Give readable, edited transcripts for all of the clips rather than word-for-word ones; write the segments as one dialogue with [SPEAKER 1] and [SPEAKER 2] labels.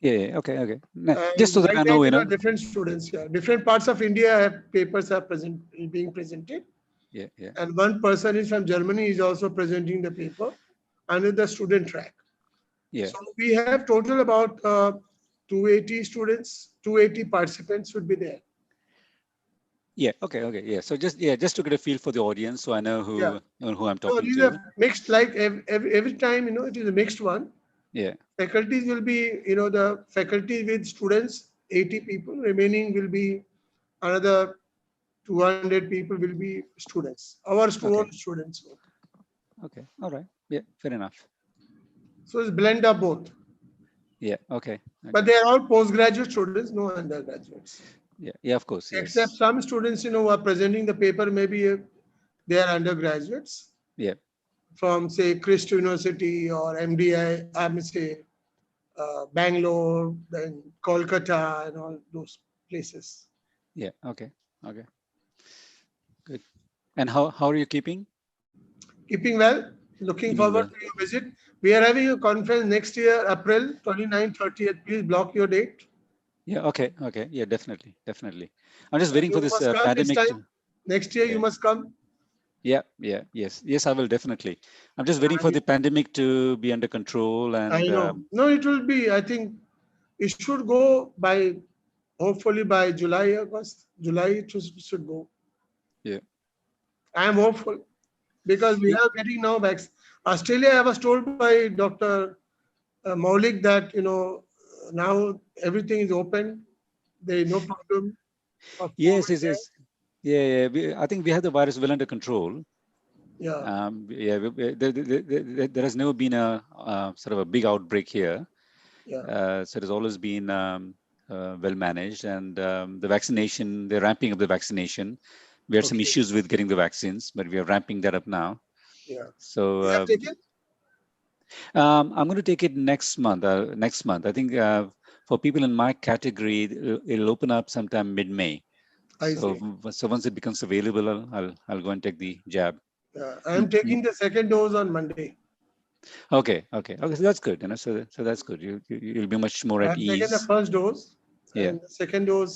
[SPEAKER 1] Yeah. Okay. Okay. Just
[SPEAKER 2] And
[SPEAKER 1] so that
[SPEAKER 2] like
[SPEAKER 1] I
[SPEAKER 2] that,
[SPEAKER 1] know, you know.
[SPEAKER 2] different students, yeah, different parts of India have papers are being presented.
[SPEAKER 1] Yeah. Yeah.
[SPEAKER 2] And one person is from Germany is also presenting the paper under the student track.
[SPEAKER 1] Yeah.
[SPEAKER 2] So we have total about 280 students, 280 participants would be there.
[SPEAKER 1] Yeah. Okay. Okay. Yeah. So just to get a feel for the audience, so I know
[SPEAKER 2] Yeah.
[SPEAKER 1] who I'm
[SPEAKER 2] No,
[SPEAKER 1] talking
[SPEAKER 2] these are
[SPEAKER 1] to.
[SPEAKER 2] mixed, like every time, it is a mixed one.
[SPEAKER 1] Yeah.
[SPEAKER 2] Faculties will be, the faculty with students, 80 people, remaining will be another 200 people will be students, our
[SPEAKER 1] Okay.
[SPEAKER 2] students.
[SPEAKER 1] Okay. All right. Yeah. Fair enough.
[SPEAKER 2] So it's blend of both.
[SPEAKER 1] Yeah. Okay.
[SPEAKER 2] But
[SPEAKER 1] Okay.
[SPEAKER 2] they are all postgraduate students, no undergraduates.
[SPEAKER 1] Yeah. Yeah. Of course.
[SPEAKER 2] Except
[SPEAKER 1] Yes.
[SPEAKER 2] some students, who are presenting the paper, maybe they are undergraduates
[SPEAKER 1] Yeah.
[SPEAKER 2] from, say, Christ University or MDI, I may say, Bangalore, then Kolkata, and all those places.
[SPEAKER 1] Yeah. Okay. Okay. Good. And how are you keeping?
[SPEAKER 2] Keeping well, looking
[SPEAKER 1] Keeping
[SPEAKER 2] forward
[SPEAKER 1] well.
[SPEAKER 2] to your visit. We are having a conference next year, April 29th, 30th. Please block your date.
[SPEAKER 1] Yeah. Okay. Okay. Yeah. Definitely. Definitely. I'm just waiting for
[SPEAKER 2] You
[SPEAKER 1] this
[SPEAKER 2] must come this
[SPEAKER 1] pandemic
[SPEAKER 2] time.
[SPEAKER 1] to.
[SPEAKER 2] Next year, you
[SPEAKER 1] Yeah.
[SPEAKER 2] must come.
[SPEAKER 1] Yeah. Yeah. Yes. Yes. I will definitely. I'm just waiting for
[SPEAKER 2] And
[SPEAKER 1] the pandemic to be under control
[SPEAKER 2] I
[SPEAKER 1] and.
[SPEAKER 2] know. No, it will be, I think it should go by, hopefully by July, August. July it should go.
[SPEAKER 1] Yeah.
[SPEAKER 2] I am hopeful because we
[SPEAKER 1] Yeah.
[SPEAKER 2] are getting now vaccine. Australia, I was told by Dr. Maulik that, now everything is open. There is no problem of
[SPEAKER 1] Yes.
[SPEAKER 2] COVID
[SPEAKER 1] Yes.
[SPEAKER 2] there.
[SPEAKER 1] Yes. Yeah. Yeah. I think we have the virus well under control.
[SPEAKER 2] Yeah,
[SPEAKER 1] Yeah. There has never been a sort of a big outbreak here.
[SPEAKER 2] yeah.
[SPEAKER 1] So it has always been well managed, and the vaccination, they're ramping up the vaccination. We had some
[SPEAKER 2] Okay.
[SPEAKER 1] issues with getting the vaccines, but we are ramping that up now.
[SPEAKER 2] Yeah.
[SPEAKER 1] So
[SPEAKER 2] You have taken?
[SPEAKER 1] I'm going to take it next month. Next month, I think for people in my category, it'll open up sometime mid-May.
[SPEAKER 2] I
[SPEAKER 1] So
[SPEAKER 2] see.
[SPEAKER 1] so once it becomes available, I'll go and take the jab.
[SPEAKER 2] Yeah. I am taking the second dose on Monday.
[SPEAKER 1] Okay, okay, okay. So that's good. So that's good. You'll be much more
[SPEAKER 2] I
[SPEAKER 1] at
[SPEAKER 2] have taken the
[SPEAKER 1] ease.
[SPEAKER 2] first dose,
[SPEAKER 1] Yeah,
[SPEAKER 2] and the second dose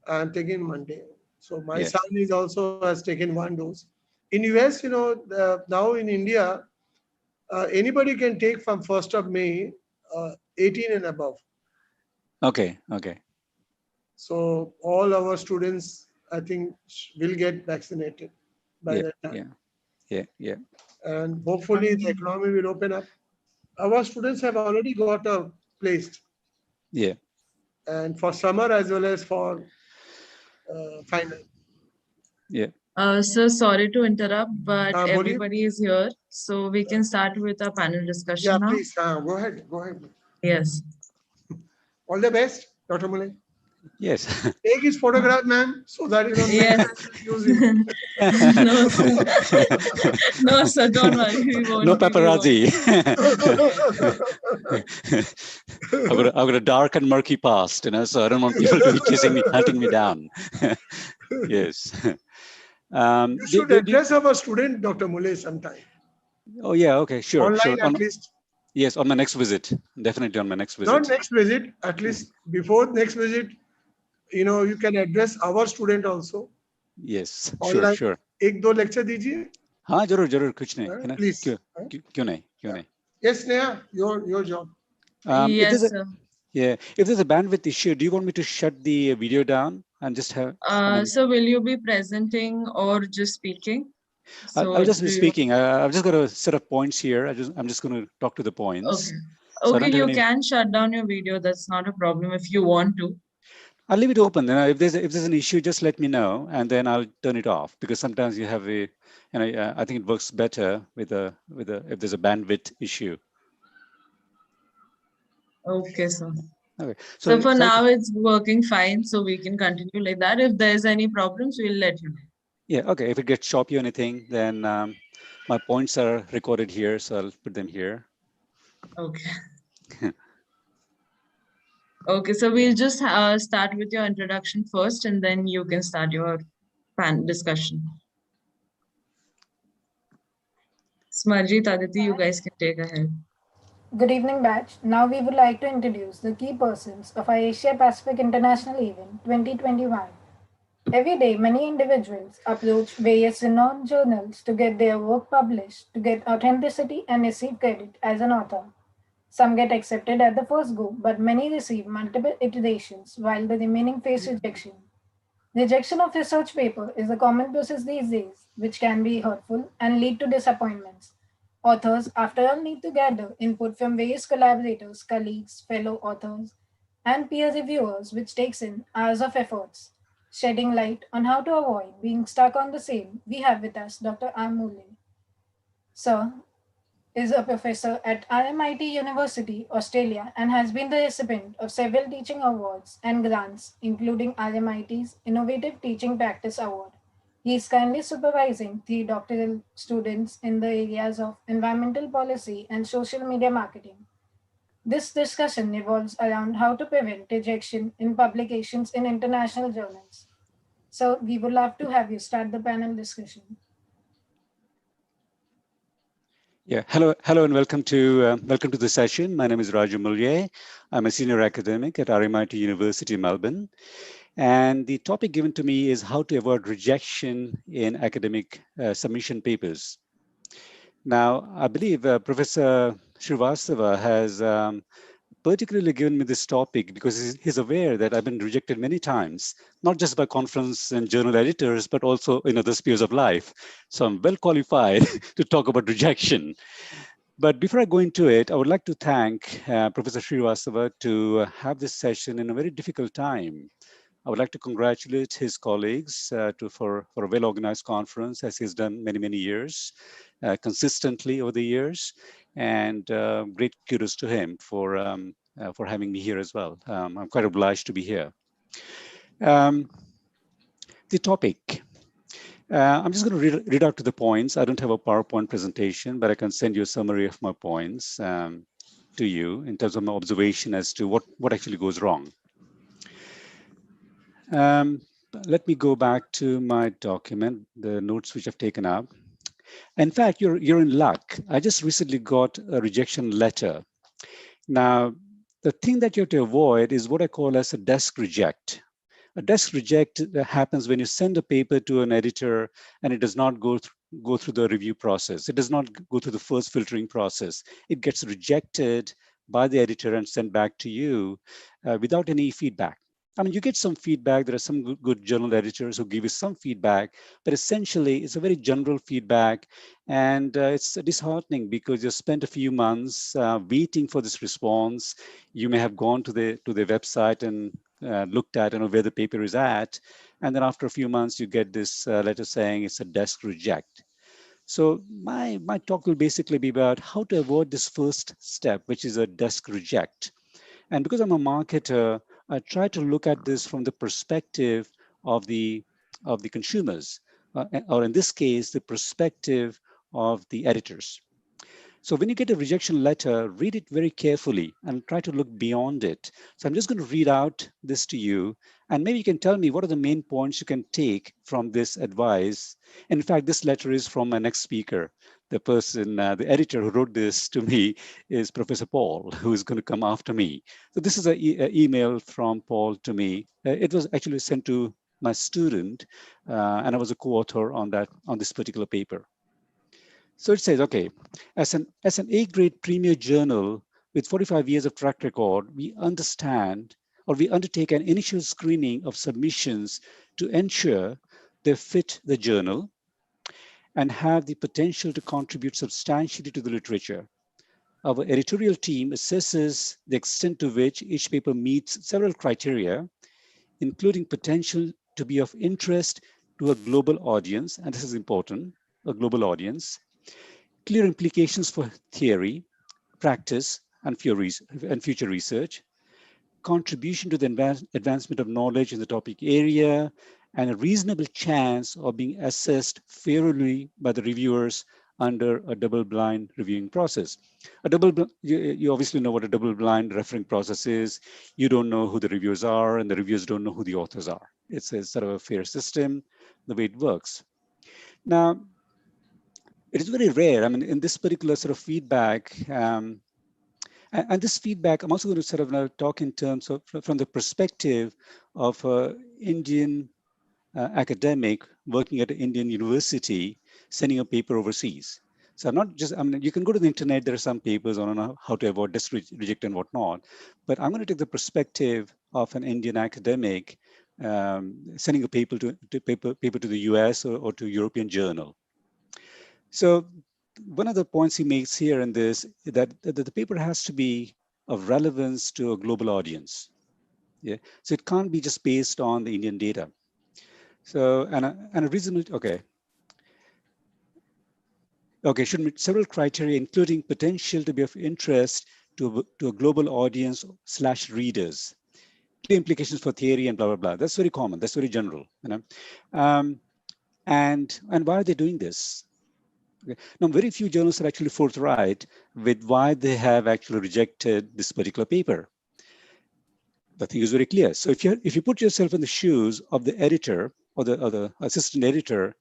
[SPEAKER 2] I am taking Monday. So my
[SPEAKER 1] yeah.
[SPEAKER 2] son is also has taken one dose. In US, now in India, anybody can take from 1st of May, 18 and above.
[SPEAKER 1] Okay, okay.
[SPEAKER 2] So all our students, I think, will get vaccinated by
[SPEAKER 1] Yeah,
[SPEAKER 2] that
[SPEAKER 1] yeah,
[SPEAKER 2] time.
[SPEAKER 1] yeah, yeah,
[SPEAKER 2] And hopefully the economy will open up. Our students have already got a placed,
[SPEAKER 1] yeah.
[SPEAKER 2] and for summer as well as for final.
[SPEAKER 1] Yeah.
[SPEAKER 3] So sorry to interrupt, but
[SPEAKER 2] Boli?
[SPEAKER 3] everybody is here, so we can start with our panel
[SPEAKER 2] Yeah,
[SPEAKER 3] discussion now.
[SPEAKER 2] please. Go ahead. Go ahead.
[SPEAKER 3] Yes.
[SPEAKER 2] All the best, Dr. Mulay.
[SPEAKER 1] Yes.
[SPEAKER 2] Take his photograph, ma'am, so that
[SPEAKER 3] Yes.
[SPEAKER 2] next time we'll use him.
[SPEAKER 3] No, sir. No, sir, don't worry. We won't.
[SPEAKER 1] No
[SPEAKER 3] We won't.
[SPEAKER 1] paparazzi. I've got a dark and murky past, so I don't want people to be chasing me, hunting me down. Yes.
[SPEAKER 2] You should address our student, Dr. Mulay, sometime.
[SPEAKER 1] Oh yeah, okay, sure,
[SPEAKER 2] Online
[SPEAKER 1] sure.
[SPEAKER 2] at least.
[SPEAKER 1] Yes, on my next visit. Definitely on my next visit.
[SPEAKER 2] Not next visit, at least before next visit, you can address our student also.
[SPEAKER 1] Yes, sure,
[SPEAKER 2] Online.
[SPEAKER 1] sure.
[SPEAKER 2] एक दो lecture दीजिए.
[SPEAKER 1] हाँ जरूर जरूर कुछ नहीं
[SPEAKER 2] Please.
[SPEAKER 1] क्यों नहीं.
[SPEAKER 2] Yes, Neha, your job.
[SPEAKER 3] Yes, sir.
[SPEAKER 1] If there's a bandwidth issue, do you want me to shut the video down and just have?
[SPEAKER 3] So will you be presenting or just speaking? So
[SPEAKER 1] I'll just be speaking. I've just got a set of points here. I'm just going to talk to the points.
[SPEAKER 3] Okay.
[SPEAKER 1] So
[SPEAKER 3] Okay, you can shut down your video. That's not a problem if you want to.
[SPEAKER 1] I'll leave it open. If there's an issue, just let me know, and then I'll turn it off. Because sometimes you have I think it works better with if there's a bandwidth issue.
[SPEAKER 3] Okay, sir.
[SPEAKER 1] Okay.
[SPEAKER 3] So for now, it's working fine. So we can continue like that. If there's any problems, we'll let you know.
[SPEAKER 1] Yeah. Okay. If it gets choppy or anything, then my points are recorded here, so I'll put them here.
[SPEAKER 3] Okay. Okay, so we'll just start with your introduction first, and then you can start your panel discussion. Smarjit, Aditi, you guys can take ahead.
[SPEAKER 4] Good evening, batch. Now we would like to introduce the key persons of our Asia Pacific International Event 2021. Every day, many individuals approach various renowned journals to get their work published, to get authenticity and receive credit as an author. Some get accepted at the first go, but many receive multiple iterations while the remaining face rejection. Rejection of research paper is a common process these days, which can be hurtful and lead to disappointments. Authors, after all, need to gather input from various collaborators, colleagues, fellow authors, and peer reviewers, which takes in hours of efforts. Shedding light on how to avoid being stuck on the same, we have with us Dr. R. Mule. Sir is a professor at RMIT University, Australia, and has been the recipient of several teaching awards and grants, including RMIT's Innovative Teaching Practice Award. He is currently supervising 3 doctoral students in the areas of environmental policy and social media marketing. This discussion revolves around how to prevent rejection in publications in international journals. So, we would love to have you start the panel discussion.
[SPEAKER 1] Yeah, hello, and welcome to the session. My name is Raju Mulye. I'm a senior academic at RMIT University, Melbourne, and the topic given to me is how to avoid rejection in academic submission papers. Now, I believe Professor Srivastava has particularly given me this topic because he's aware that I've been rejected many times, not just by conference and journal editors, but also in other spheres of life. So I'm well qualified to talk about rejection. But before I go into it, I would like to thank Professor Srivastava to have this session in a very difficult time. I would like to congratulate his colleagues for a well-organized conference, as he's done many years, consistently over the years. And great kudos to him for having me here as well. I'm quite obliged to be here. The topic. I'm just going to read out to the points. I don't have a PowerPoint presentation, but I can send you a summary of my points to you in terms of my observation as to what actually goes wrong. Let me go back to my document, the notes which I've taken up. In fact, you're in luck. I just recently got a rejection letter. Now, the thing that you have to avoid is what I call as a desk reject. A desk reject happens when you send a paper to an editor and it does not go through the review process. It does not go through the first filtering process. It gets rejected by the editor and sent back to you without any feedback. I mean, you get some feedback. There are some good journal editors who give you some feedback, but essentially it's a very general feedback. And it's disheartening because you spent a few months waiting for this response. You may have gone to the website and looked at where the paper is at. And then after a few months, you get this letter saying it's a desk reject. So my talk will basically be about how to avoid this first step, which is a desk reject. And because I'm a marketer, I try to look at this from the perspective of the consumers, or in this case, the perspective of the editors. So when you get a rejection letter, read it very carefully and try to look beyond it. So I'm just going to read out this to you, and maybe you can tell me what are the main points you can take from this advice. In fact, this letter is from my next speaker. The person, the editor who wrote this to me is Professor Paul, who is going to come after me. So this is an email from Paul to me. It was actually sent to my student, and I was a co-author on this particular paper. So it says, okay, as an A-grade premier journal with 45 years of track record, we understand, or we undertake an initial screening of submissions to ensure they fit the journal and have the potential to contribute substantially to the literature. Our editorial team assesses the extent to which each paper meets several criteria, including potential to be of interest to a global audience, and this is important, a global audience, clear implications for theory, practice, and future research, contribution to the advancement of knowledge in the topic area, and a reasonable chance of being assessed fairly by the reviewers under a double-blind reviewing process. You obviously know what a double-blind referring process is. You don't know who the reviewers are, and the reviewers don't know who the authors are. It's a sort of a fair system, the way it works. Now, it is very rare. I mean, in this particular sort of feedback, And this feedback, I'm also going to sort of now talk in terms of from the perspective of Indian academic working at an Indian university, sending a paper overseas. So I'm not just, I mean, you can go to the internet, there are some papers on how to avoid disk reject and whatnot, but I'm going to take the perspective of an Indian academic sending a paper to the US or to European journal. So one of the points he makes here in this is that the paper has to be of relevance to a global audience. Yeah, so it can't be just based on the Indian data. So, and a reasonable, should meet several criteria, including potential to be of interest to a global audience / readers. Clear implications for theory and blah, blah, blah. That's very common. That's very general, you know. And why are they doing this? Okay. Now, very few journals are actually forthright with why they have actually rejected this particular paper. The thing is very clear. So if you put yourself in the shoes of the editor or the assistant editor,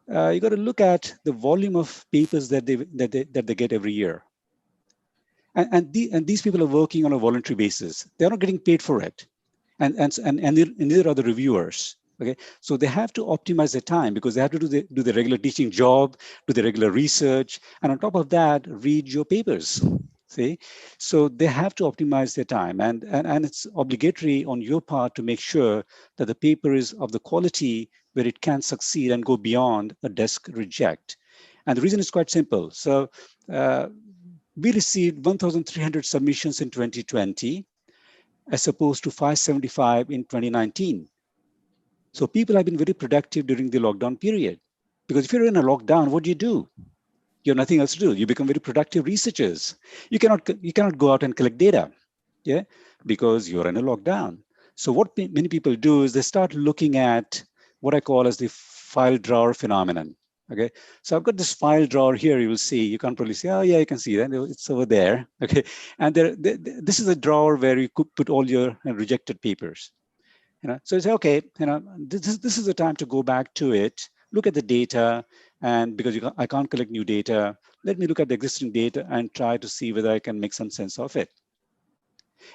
[SPEAKER 1] you got to look at the volume of papers that they get every year. And these people are working on a voluntary basis. They're not getting paid for it, and neither are the reviewers. Okay, so they have to optimize their time because they have to do the regular teaching job, do the regular research, and on top of that, read your papers. See, so they have to optimize their time, and it's obligatory on your part to make sure that the paper is of the quality where it can succeed and go beyond a desk reject. And the reason is quite simple. So we received 1,300 submissions in 2020, as opposed to 575 in 2019. So people have been very productive during the lockdown period. Because if you're in a lockdown, what do? You have nothing else to do. You become very productive researchers. You cannot go out and collect data, yeah, because you're in a lockdown. So what many people do is they start looking at what I call as the file drawer phenomenon. Okay, so I've got this file drawer here. You will see. You can't probably see. Oh yeah, you can see that. It's over there. Okay, and this is a drawer where you could put all your rejected papers. You know, so it's okay. You know, this is the time to go back to it, look at the data, and because I can't collect new data, let me look at the existing data and try to see whether I can make some sense of it.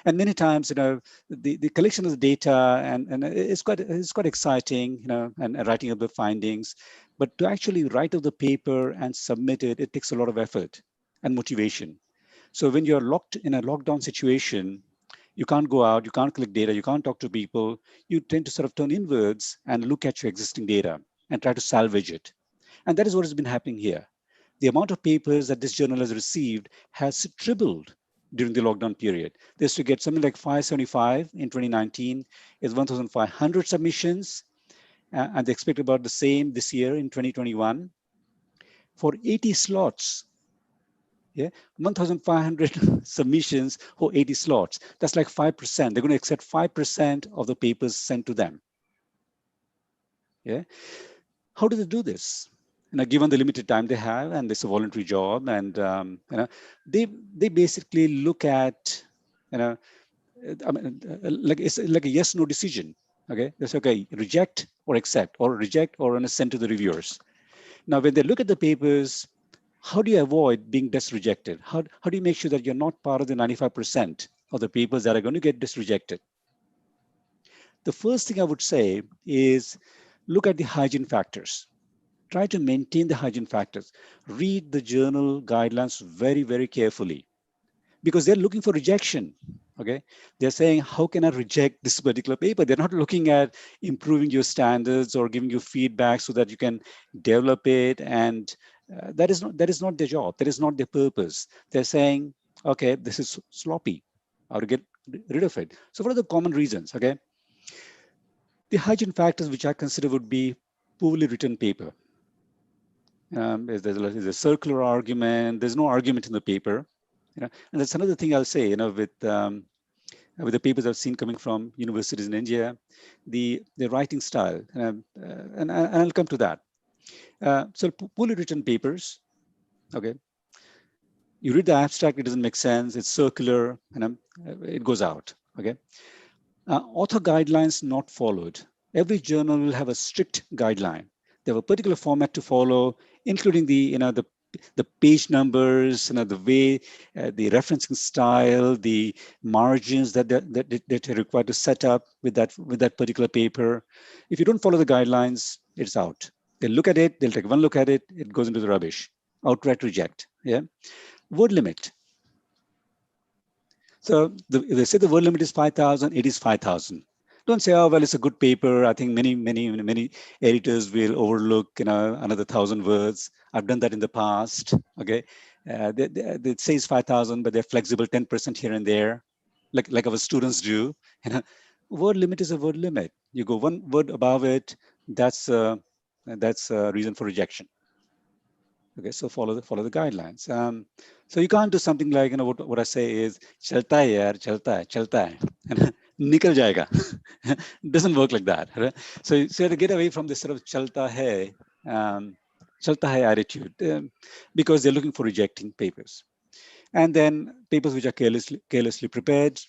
[SPEAKER 1] And many times, you know, the collection of the data and it's quite exciting, you know, and writing up the findings. But to actually write up the paper and submit it, it takes a lot of effort and motivation. So when you're locked in a lockdown situation, you can't go out, you can't collect data, you can't talk to people, you tend to sort of turn inwards and look at your existing data and try to salvage it. And that is what has been happening here. The amount of papers that this journal has received has tripled during the lockdown period. They used to get something like 575 in 2019, is 1,500 submissions, and they expect about the same this year in 2021. For 80 slots, yeah, 1,500 submissions for 80 slots. That's like 5%. They're going to accept 5% of the papers sent to them. Yeah. How do they do this? You know, given the limited time they have, and it's a voluntary job, and you know, they basically look at, you know, I mean, like it's like a yes/no decision. Okay, it's okay, reject or accept, or reject or send to the reviewers. Now, when they look at the papers, how do you avoid being disrejected? How do you make sure that you're not part of the 95% of the papers that are going to get disrejected? The first thing I would say is look at the hygiene factors. Try to maintain the hygiene factors. Read the journal guidelines very, very carefully because they're looking for rejection. Okay, they're saying, how can I reject this particular paper? They're not looking at improving your standards or giving you feedback so that you can develop it. And that is not their job. That is not their purpose. They're saying, okay, this is sloppy. How to get rid of it? So what are the common reasons? Okay, the hygiene factors which I consider would be poorly written paper. There's a circular argument. There's no argument in the paper. You know, and that's another thing I'll say. You know, with the papers I've seen coming from universities in India, the writing style, and I'll come to that. So poorly written papers. Okay, you read the abstract, it doesn't make sense. It's circular, and it goes out. Okay, author guidelines not followed. Every journal will have a strict guideline. They have a particular format to follow, including the the page numbers, the way, the referencing style, the margins that are required to set up with that particular paper. If you don't follow the guidelines, it's out. They'll look at it, they'll take one look at it, it goes into the rubbish. Outright reject. Yeah. Word limit. So they say the word limit is 5,000, it is 5,000. Don't say, oh, well, it's a good paper. I think many editors will overlook, another 1,000 words. I've done that in the past. Okay, it says 5,000, but they're flexible 10% here and there, like our students do. Word limit is a word limit. You go one word above it, that's a reason for rejection. Okay, so follow the guidelines. So you can't do something like, what I say is, chalta hai yaar, chalta hai. Nikal jayega. Doesn't work like that. Right? So you have to get away from this sort of chalta hai attitude, because they're looking for rejecting papers. And then papers which are carelessly prepared.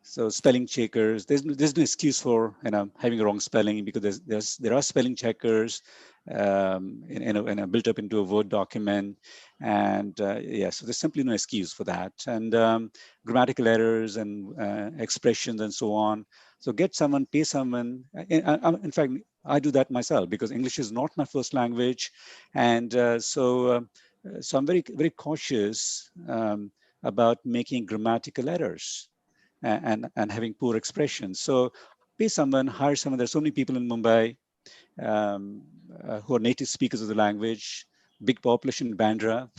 [SPEAKER 1] So spelling checkers, there's no excuse for having a wrong spelling, because there are spelling checkers built up into a Word document, and yeah, so there's simply no excuse for that. And grammatical errors and expressions and so on. So get someone, pay someone. In fact, I do that myself because English is not my first language, and so I'm very cautious about making grammatical errors and having poor expressions. So pay someone, hire someone. There's so many people in Mumbai who are native speakers of the language, big population in Bandra,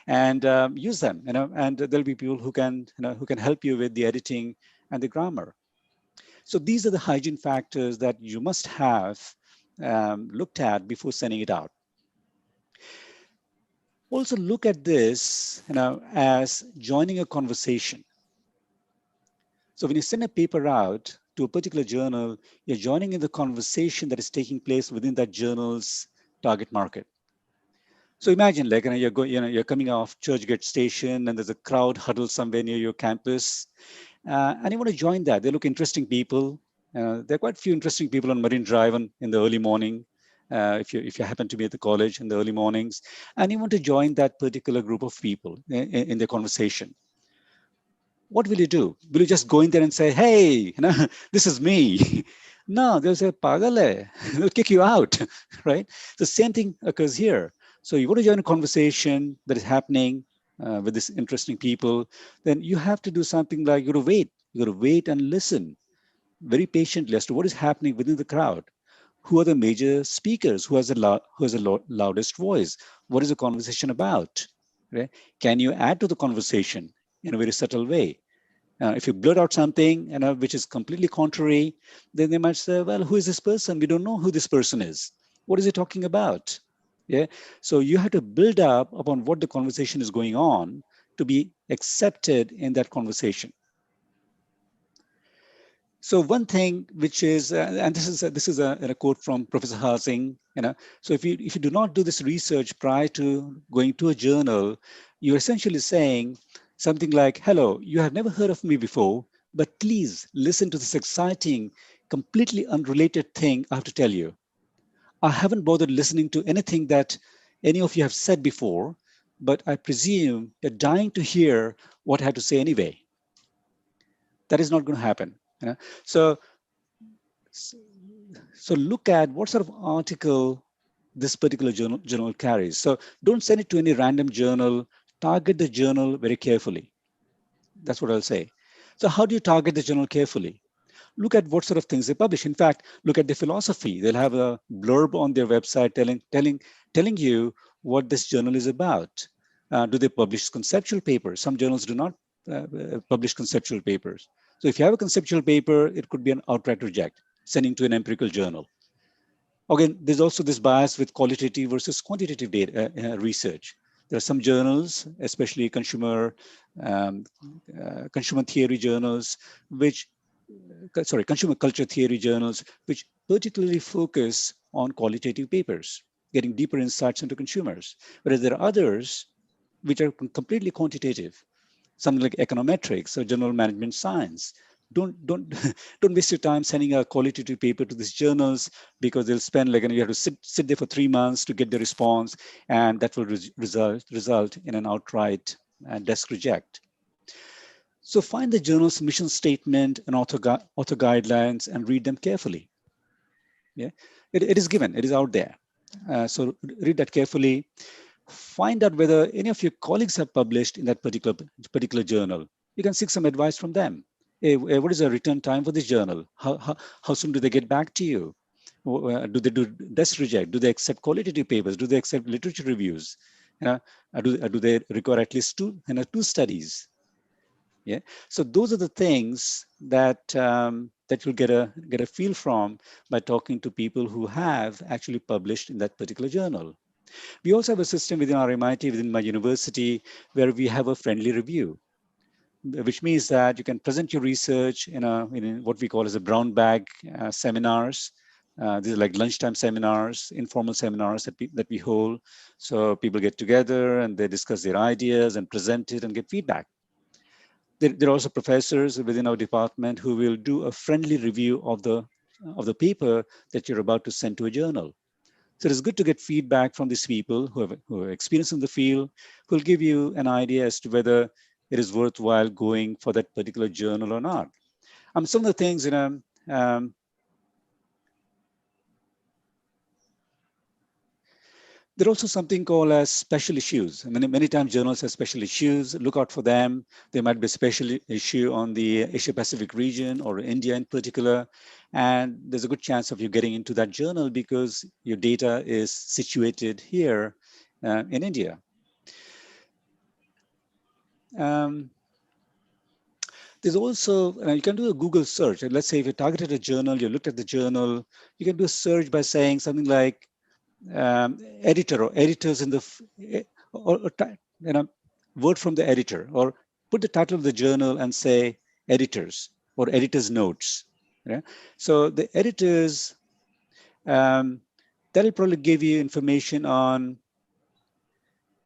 [SPEAKER 1] and use them. And there'll be people who can help you with the editing and the grammar. So these are the hygiene factors that you must have looked at before sending it out. Also look at this as joining a conversation. So when you send a paper out to a particular journal, you're joining in the conversation that is taking place within that journal's target market. So imagine, like, you're coming off Churchgate Station, and there's a crowd huddled somewhere near your campus, and you want to join that. They look interesting people. There are quite a few interesting people on Marine Drive in the early morning. If you happen to be at the college in the early mornings, and you want to join that particular group of people in the conversation. What will you do? Will you just go in there and say, hey, this is me? No, they'll say, pagal hai. They'll kick you out, right? The same thing occurs here. So you want to join a conversation that is happening with these interesting people, then you have to do something like you got to wait. You got to wait and listen very patiently as to what is happening within the crowd. Who are the major speakers? Who has the loudest voice? What is the conversation about? Right? Can you add to the conversation in a very subtle way? If you blurt out something which is completely contrary, then they might say, well, who is this person? We don't know who this person is. What is he talking about? Yeah. So you have to build up upon what the conversation is going on to be accepted in that conversation. So one thing which is, and this is a quote from Professor Harsing, so if you do not do this research prior to going to a journal, you're essentially saying something like, hello, you have never heard of me before, but please listen to this exciting, completely unrelated thing I have to tell you. I haven't bothered listening to anything that any of you have said before, but I presume you're dying to hear what I have to say anyway. That is not going to happen. So look at what sort of article this particular journal carries. So don't send it to any random journal. Target the journal very carefully. That's what I'll say. So how do you target the journal carefully? Look at what sort of things they publish. In fact, look at the philosophy. They'll have a blurb on their website telling you what this journal is about. Do they publish conceptual papers? Some journals do not publish conceptual papers. So if you have a conceptual paper, it could be an outright reject, sending to an empirical journal. Again, there's also this bias with qualitative versus quantitative data research. There are some journals, especially consumer theory journals, consumer culture theory journals, which particularly focus on qualitative papers, getting deeper insights into consumers. Whereas there are others which are completely quantitative, something like econometrics or general management science, don't don't waste your time sending a qualitative paper to these journals, because they'll spend like, you have to sit there for 3 months to get the response, and that will result in an outright desk reject. So find the journal's mission statement and author guidelines and read them carefully. Yeah, it is given, it is out there. So read that carefully. Find out whether any of your colleagues have published in that particular journal. You can seek some advice from them. Hey, what is the return time for this journal? How soon do they get back to you? Do they do desk reject? Do they accept qualitative papers? Do they accept literature reviews? Do they require at least two studies? Yeah. So those are the things that that you'll get a feel from by talking to people who have actually published in that particular journal. We also have a system within our MIT, within my university, where we have a friendly review, which means that you can present your research in what we call as a brown bag seminars. These are like lunchtime seminars, informal seminars that we hold. So people get together and they discuss their ideas and present it and get feedback. There are also professors within our department who will do a friendly review of the paper that you're about to send to a journal. So it's good to get feedback from these people who have experience in the field, who will give you an idea as to whether it is worthwhile going for that particular journal or not. Some of the things, there's also something called as special issues. Many times journals have special issues. Look out for them. There might be a special issue on the Asia Pacific region or India in particular. And there's a good chance of you getting into that journal because your data is situated here in India. There's also, you can do a Google search. Let's say if you targeted a journal, you looked at the journal, you can do a search by saying something like, editor or editors in the word from the editor, or put the title of the journal and say editors or editors notes. So the editors, that'll probably give you information on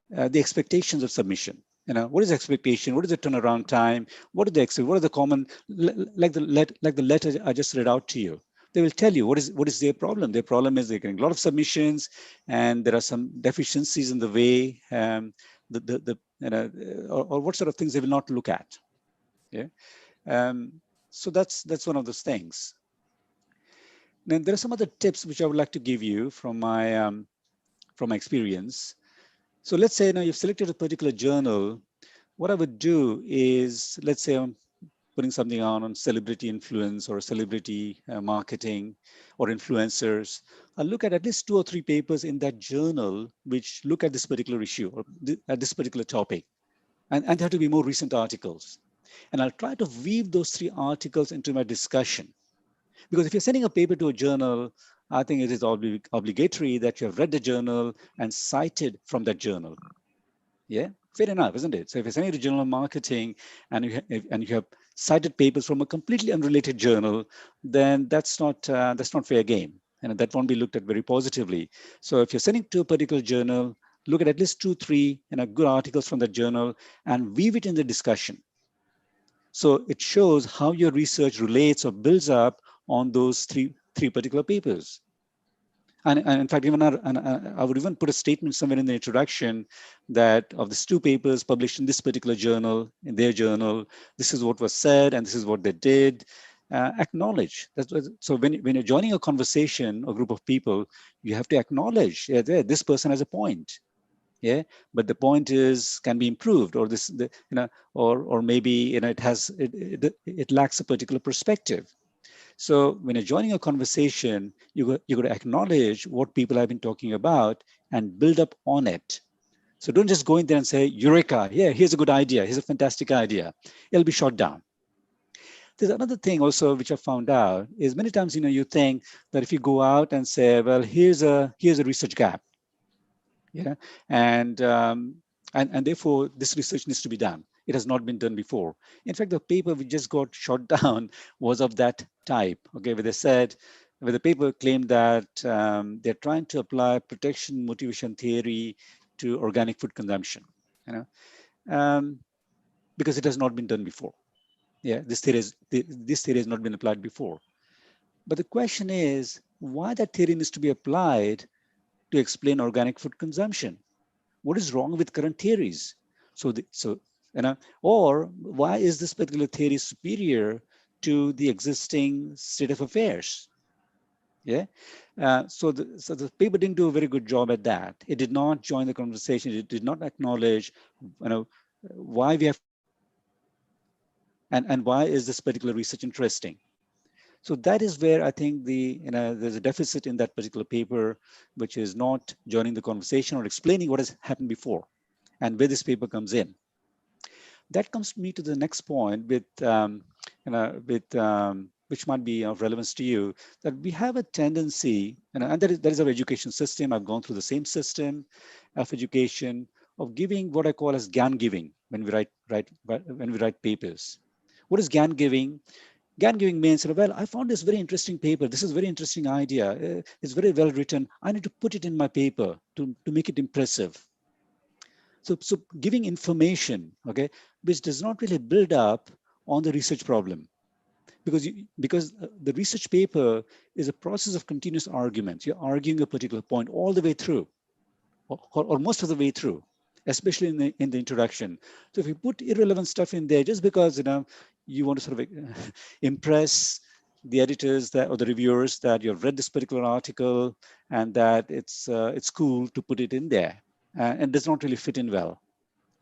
[SPEAKER 1] the expectations of submission. What is the expectation? What is the turnaround time? What are the common, like the letter I just read out to you. They will tell you what is their problem. Their problem is they're getting a lot of submissions, and there are some deficiencies in the way or what sort of things they will not look at. Yeah, so that's one of those things. Then there are some other tips which I would like to give you from my experience. So let's say now you've selected a particular journal. What I would do is, let's say I'm putting something on celebrity influence or celebrity marketing or influencers. I'll look at least 2 or 3 papers in that journal which look at this particular issue or at this particular topic. And there have to be more recent articles. And I'll try to weave those 3 articles into my discussion. Because if you're sending a paper to a journal, I think it is obligatory that you have read the journal and cited from that journal. Yeah, fair enough, isn't it? So if you're sending to journal of marketing and you have cited papers from a completely unrelated journal, then that's not fair game, and that won't be looked at very positively. So if you're sending to a particular journal, look at least 2, 3 good articles from that journal and weave it in the discussion. So it shows how your research relates or builds up on those three particular papers. And in fact, even I would even put a statement somewhere in the introduction that of these 2 papers published in this particular journal, in their journal, this is what was said and this is what they did. Acknowledge. So when you're joining a conversation, a group of people, you have to acknowledge, yeah, this person has a point. Yeah, but the point can be improved, or or maybe it lacks a particular perspective. So when you're joining a conversation, you got to acknowledge what people have been talking about and build up on it. So don't just go in there and say, Eureka, yeah, here's a good idea. Here's a fantastic idea. It'll be shot down. There's another thing also which I found out is many times, you think that if you go out and say, well, here's a research gap. Yeah, and therefore this research needs to be done. It has not been done before. In fact, the paper we just got shot down was of that type. Okay, where the paper claimed that they're trying to apply protection motivation theory to organic food consumption. Because it has not been done before. Yeah, this theory has not been applied before. But the question is why that theory needs to be applied to explain organic food consumption. What is wrong with current theories? Or why is this particular theory superior to the existing state of affairs? Yeah. So the paper didn't do a very good job at that. It did not join the conversation. It did not acknowledge, why we have, and why is this particular research interesting? So that is where I think there's a deficit in that particular paper, which is not joining the conversation or explaining what has happened before and where this paper comes in. That comes me to the next point which might be of relevance to you, that we have a tendency, and that is our education system. I've gone through the same system of education of giving what I call as GAN giving when we write papers. What is GAN giving? GAN giving means, well, I found this very interesting paper. This is a very interesting idea. It's very well written. I need to put it in my paper to make it impressive. So giving information, okay, which does not really build up on the research problem. Because the research paper is a process of continuous arguments. You're arguing a particular point all the way through, or most of the way through, especially in the introduction. So if you put irrelevant stuff in there just because you want to sort of impress the editors or the reviewers that you've read this particular article and that it's cool to put it in there, and does not really fit in well.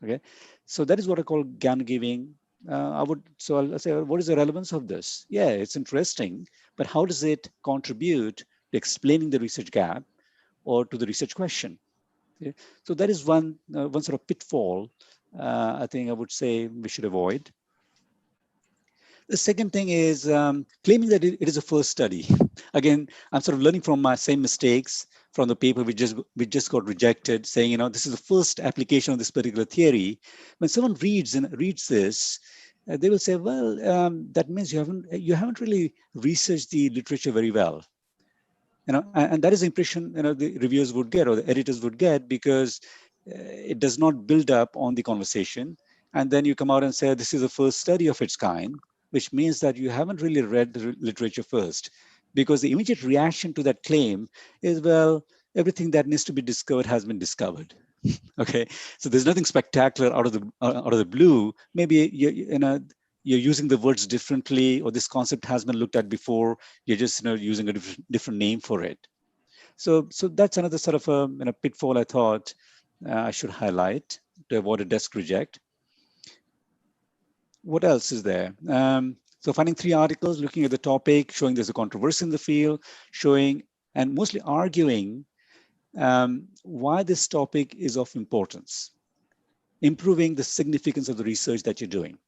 [SPEAKER 1] Okay, so that is what I call GAN giving. I'll say, what is the relevance of this? Yeah, it's interesting, but how does it contribute to explaining the research gap or to the research question? Okay? So that is one sort of pitfall I think I would say we should avoid. The second thing is claiming that it is a first study. Again, I'm sort of learning from my same mistakes from the paper we just got rejected, saying, this is the first application of this particular theory. When someone reads this, they will say, well, that means you haven't really researched the literature very well. And that is the impression the reviewers would get or the editors would get, because it does not build up on the conversation. And then you come out and say, this is the first study of its kind, which means that you haven't really read the literature first, because the immediate reaction to that claim is, well, everything that needs to be discovered has been discovered. Okay, so there's nothing spectacular out of the blue. Maybe you're using the words differently, or this concept has been looked at before. You're just using a different name for it. So that's another sort of a pitfall I thought I should highlight to avoid a desk reject. What else is there? So finding 3 articles, looking at the topic, showing there's a controversy in the field, showing and mostly arguing why this topic is of importance, improving the significance of the research that you're doing.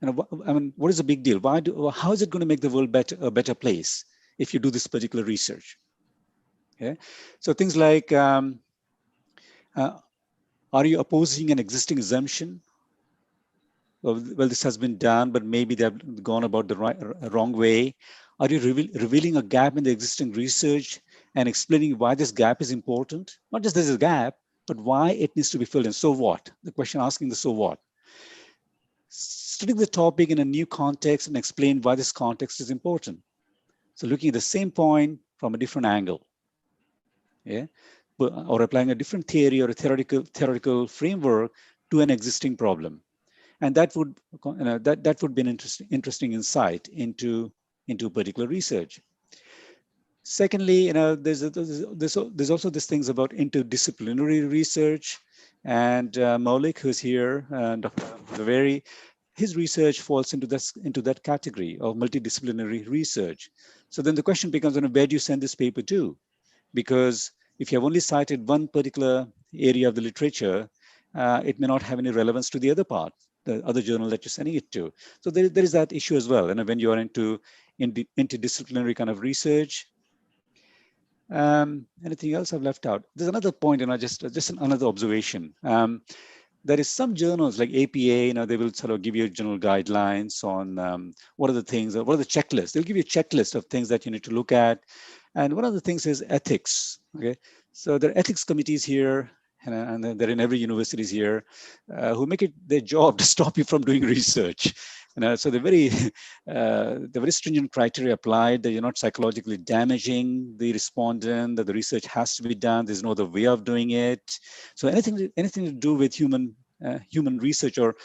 [SPEAKER 1] I mean, what is the big deal? How is it going to make the world a better place if you do this particular research? Okay, so things like, are you opposing an existing assumption? Well, this has been done, but maybe they've gone about the wrong way. Are you revealing a gap in the existing research and explaining why this gap is important? Not just there's a gap, but why it needs to be filled in. So what? The question asking the so what. Studying the topic in a new context and explain why this context is important. So looking at the same point from a different angle. Yeah, or applying a different theory or a theoretical framework to an existing problem. And that would that would be an interesting insight into particular research. Secondly, there's also these things about interdisciplinary research, and Maulik, who's here, and Dr. Zaveri, his research falls into that category of multidisciplinary research. So then the question becomes, where do you send this paper to? Because if you have only cited one particular area of the literature, it may not have any relevance to the other part, the other journal that you're sending it to. So there is that issue as well. And when you are into interdisciplinary kind of research. Anything else I've left out? There's another point, just another observation. There is some journals like APA, they will sort of give you general guidelines on what are the things, what are the checklists. They'll give you a checklist of things that you need to look at. And one of the things is ethics. Okay, so there are ethics committees here, and they're in every universities here, who make it their job to stop you from doing research. So the very stringent criteria applied that you're not psychologically damaging the respondent, that the research has to be done. There's no other way of doing it. So anything to do with human research or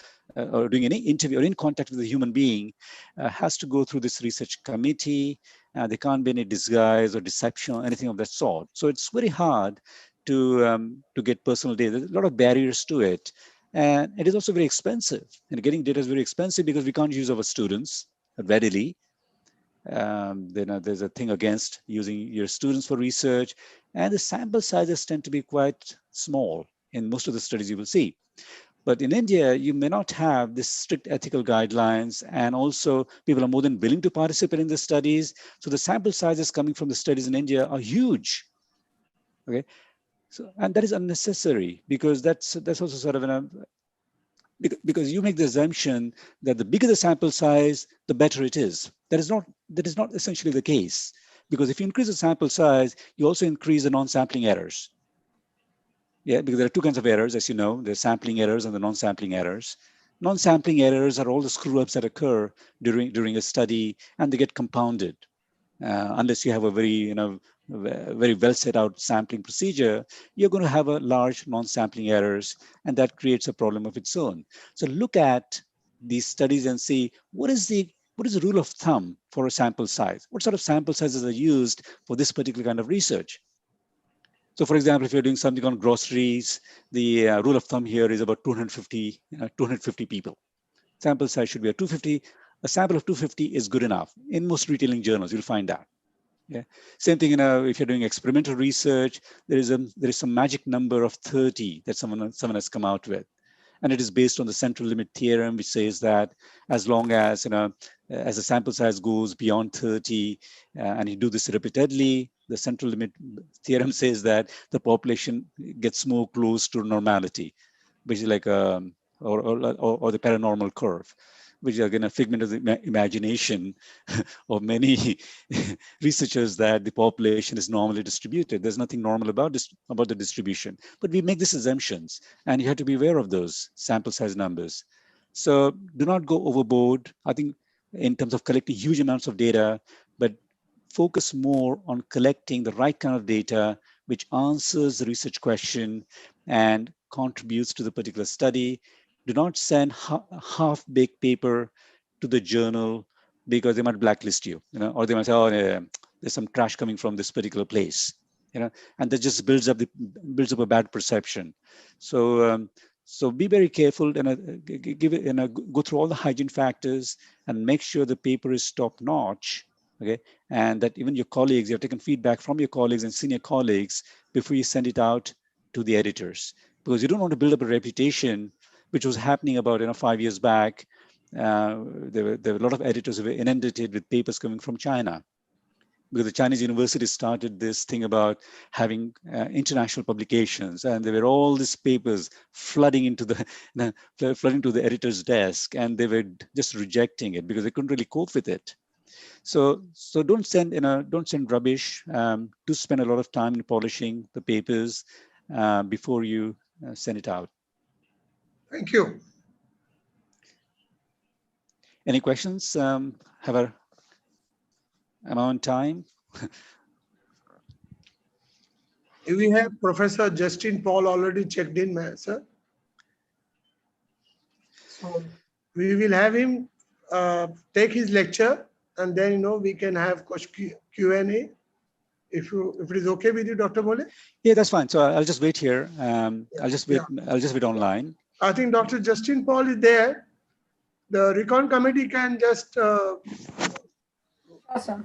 [SPEAKER 1] doing any interview or in contact with a human being has to go through this research committee. There can't be any disguise or deception or anything of that sort. So it's very hard to get personal data. There's a lot of barriers to it. And it is also very expensive. And getting data is very expensive because we can't use our students readily. There's a thing against using your students for research. And the sample sizes tend to be quite small in most of the studies you will see. But in India, you may not have this strict ethical guidelines, and also people are more than willing to participate in the studies. So the sample sizes coming from the studies in India are huge. Okay, so and that is unnecessary because that's also sort of because you make the assumption that the bigger the sample size, the better it is. That is not essentially the case, because if you increase the sample size, you also increase the non-sampling errors. Yeah, because there are two kinds of errors, as you know. There's sampling errors and the non-sampling errors. Non-sampling errors are all the screw-ups that occur during a study, and they get compounded. Unless you have a very well set out sampling procedure, you're going to have a large non-sampling errors, and that creates a problem of its own. So look at these studies and see what is the rule of thumb for a sample size? What sort of sample sizes are used for this particular kind of research? So for example, if you're doing something on groceries, the rule of thumb here is about 250 people. Sample size should be a 250. A sample of 250 is good enough. In most retailing journals, you'll find that. Yeah. Same thing, if you're doing experimental research, there is some magic number of 30 that someone has come out with. And it is based on the central limit theorem, which says that as long as, as the sample size goes beyond 30, and you do this repeatedly, the central limit theorem says that the population gets more close to normality, which is like or the paranormal curve, which is again a figment of the imagination of many researchers that the population is normally distributed. There's nothing normal about the distribution, but we make these assumptions, and you have to be aware of those sample size numbers. So do not go overboard, I think, in terms of collecting huge amounts of data, but focus more on collecting the right kind of data which answers the research question and contributes to the particular study. Do not send half-baked paper to the journal because they might blacklist you, or they might say, oh, there's some trash coming from this particular place, and that just builds up a bad perception. So so be very careful and go through all the hygiene factors and make sure the paper is top-notch. Okay, and that even your colleagues, you have taken feedback from your colleagues and senior colleagues before you send it out to the editors, because you don't want to build up a reputation, which was happening about 5 years back. There were a lot of editors who were inundated with papers coming from China, because the Chinese university started this thing about having international publications, and there were all these papers flooding into the editor's desk, and they were just rejecting it because they couldn't really cope with it. So don't send rubbish. Do spend a lot of time in polishing the papers before you send it out.
[SPEAKER 2] Thank you.
[SPEAKER 1] Any questions? Am I on time?
[SPEAKER 2] We have Professor Justin Paul already checked in, sir. So we will have him take his lecture, and then we can have Q&A. If it is okay with you, Dr. Mole?
[SPEAKER 1] Yeah, that's fine. So I'll just wait here. I'll just wait online.
[SPEAKER 2] I think Dr. Justin Paul is there. The Recon committee can just.
[SPEAKER 4] Awesome.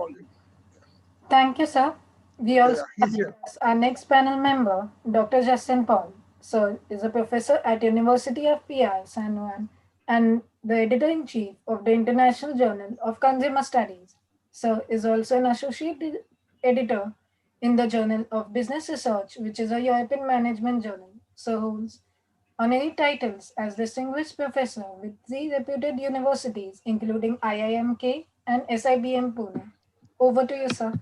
[SPEAKER 4] Thank you, sir. We also have our next panel member, Dr. Justin Paul. Sir is a professor at University of PI, San Juan, and the editor-in-chief of the International Journal of Consumer Studies. Sir is also an associate editor in the Journal of Business Research, which is a European management journal. Sir holds honorary titles as Distinguished Professor with 3 reputed universities, including IIMK and SIBM Pune. Over to you, sir.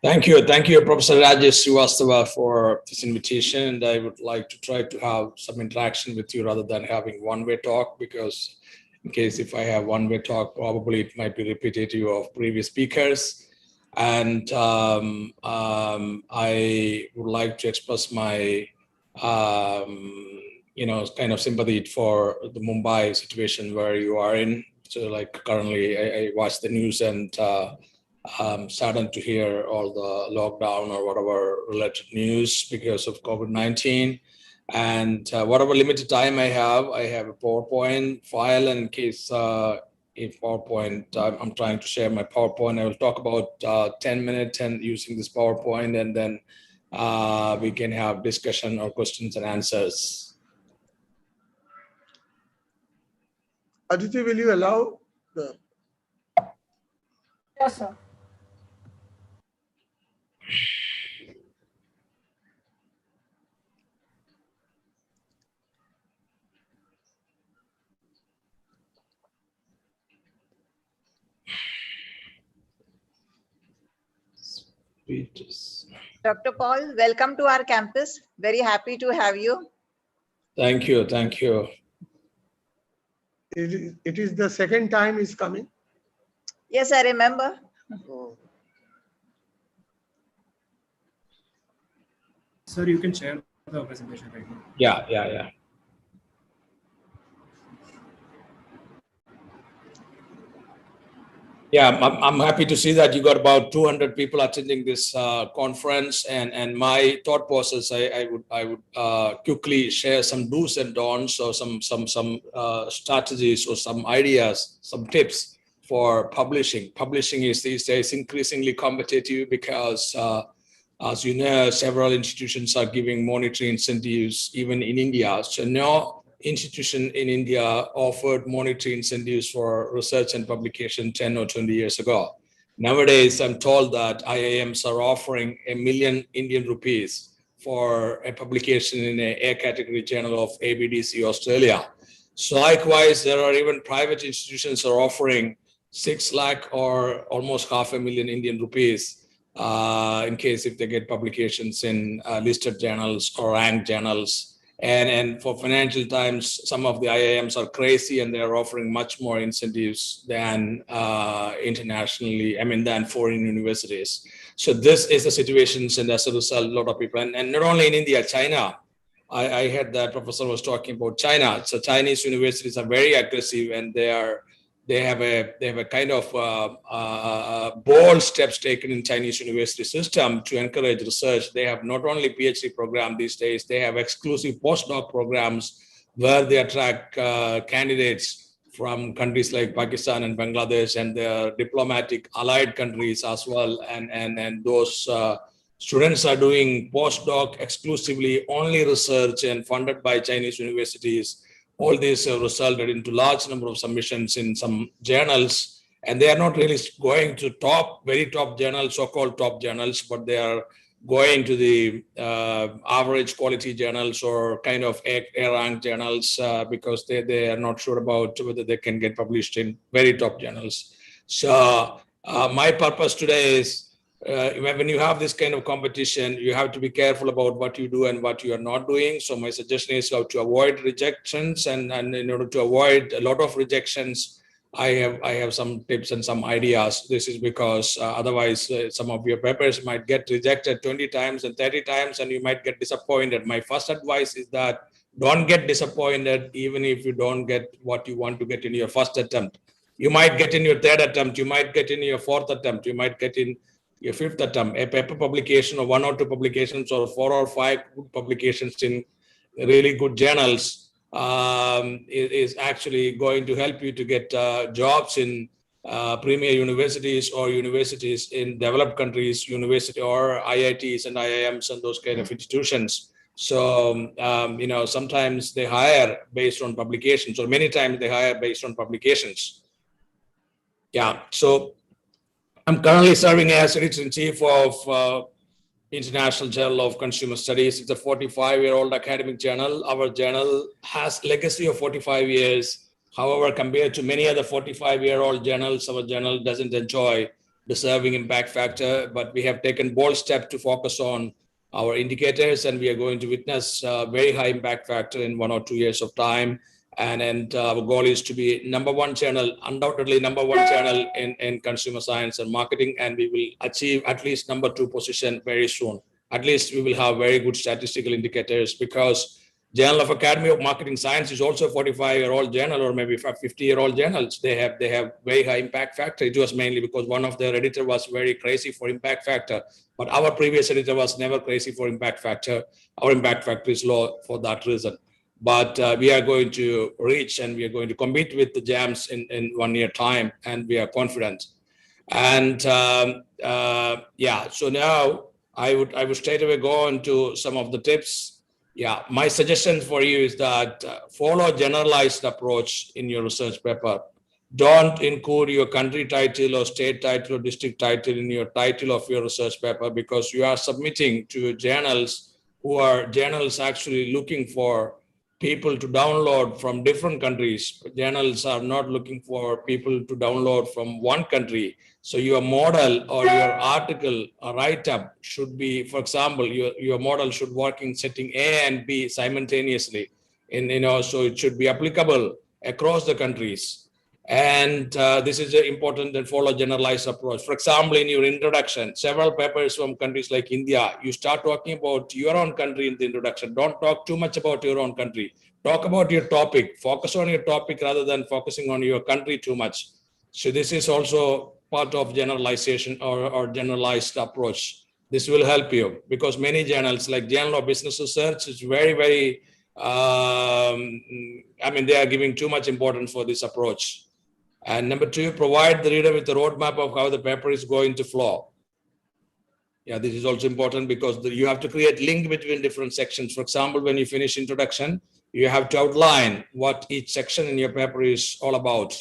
[SPEAKER 5] Thank you, Professor Rajesh Srivastava, for this invitation. And I would like to try to have some interaction with you rather than having one-way talk, because in case if I have one-way talk, probably it might be repetitive of previous speakers. And I would like to express my, kind of sympathy for the Mumbai situation where you are in. So like currently I watch the news and saddened to hear all the lockdown or whatever related news because of COVID-19. And whatever limited time I have a PowerPoint file, and in case if PowerPoint, I'm trying to share my PowerPoint, I will talk about 10 minutes and using this PowerPoint, and then we can have discussion or questions and answers.
[SPEAKER 2] Aditi, will you allow the?
[SPEAKER 4] Yes, sir.
[SPEAKER 6] Dr. Paul, welcome to our campus. Very happy to have you.
[SPEAKER 5] Thank you. Thank you.
[SPEAKER 2] It is the second time he's coming.
[SPEAKER 6] Yes, I remember.
[SPEAKER 2] Oh.
[SPEAKER 7] Sir, you can share the presentation right now.
[SPEAKER 5] Yeah. Yeah, I'm happy to see that you got about 200 people attending this conference, and my thought process, I would quickly share some do's and don'ts, or some strategies, or some ideas, some tips for publishing. Publishing is these days increasingly competitive because, as you know, several institutions are giving monetary incentives, even in India. So no institution in India offered monetary incentives for research and publication 10 or 20 years ago. Nowadays, I'm told that IIMs are offering $1 million Indian rupees for a publication in an A category journal of ABDC Australia. So likewise, there are even private institutions are offering 6 lakh or almost $500,000 Indian rupees in case if they get publications in listed journals or ranked journals. And for Financial Times, some of the IIMs are crazy, and they're offering much more incentives than internationally, than foreign universities. So this is the situation, and as a result, a lot of people, and not only in India, China. I heard that professor was talking about China. So Chinese universities are very aggressive, and they have a kind of bold steps taken in Chinese university system to encourage research. They have not only PhD program these days, they have exclusive postdoc programs where they attract candidates from countries like Pakistan and Bangladesh and their diplomatic allied countries as well. And those students are doing postdoc exclusively only research and funded by Chinese universities. All these have resulted into large number of submissions in some journals, and they are not really going to very top journals, so-called top journals, but they are going to the average quality journals or kind of A-ranked journals because they are not sure about whether they can get published in very top journals. So my purpose today is, when you have this kind of competition, you have to be careful about what you do and what you are not doing. So my suggestion is how to avoid rejections, and in order to avoid a lot of rejections, I have some tips and some ideas. This is because otherwise some of your papers might get rejected 20 times and 30 times, and you might get disappointed. My first advice is that don't get disappointed, even if you don't get what you want to get in your first attempt. You might get in your third attempt, you might get in your fourth attempt, you might get in your fifth attempt. A paper publication or 1 or 2 publications or 4 or 5 publications in really good journals is actually going to help you to get jobs in premier universities or universities in developed countries, university or IITs and IIMs and those kind of institutions. So, sometimes they hire based on publications, or many times they hire based on publications. Yeah, so I'm currently serving as editor-in-chief of International Journal of Consumer Studies. It's a 45-year-old academic journal. Our journal has legacy of 45 years. However, compared to many other 45-year-old journals, our journal doesn't enjoy deserving impact factor, but we have taken bold steps to focus on our indicators, and we are going to witness very high impact factor in 1 or 2 years of time. And our goal is to be #1 channel, undoubtedly #1 channel in consumer science and marketing, and we will achieve at least #2 position very soon. At least we will have very good statistical indicators, because Journal of Academy of Marketing Science is also a 45-year-old journal, or maybe 50-year-old journals. They have very high impact factor. It was mainly because one of their editor was very crazy for impact factor, but our previous editor was never crazy for impact factor. Our impact factor is low for that reason. But we are going to reach, and we are going to compete with the JAMS in 1 year time, and we are confident. And yeah, so now I would straight away go into some of the tips. Yeah, my suggestion for you is that follow a generalized approach in your research paper. Don't include your country title or state title or district title in your title of your research paper, because you are submitting to journals who are journals actually looking for people to download from different countries. Journals are not looking for people to download from one country. So your model or your article or write-up should be, for example, your model should work in setting A and B simultaneously. So it should be applicable across the countries. And this is important, and follow generalized approach. For example, in your introduction, several papers from countries like India, you start talking about your own country in the introduction. Don't talk too much about your own country. Talk about your topic. Focus on your topic rather than focusing on your country too much. So this is also part of generalization or generalized approach. This will help you, because many journals like Journal of Business Research is very, very, they are giving too much importance for this approach. And number 2, provide the reader with a roadmap of how the paper is going to flow. Yeah, this is also important, because you have to create link between different sections. For example, when you finish introduction, you have to outline what each section in your paper is all about.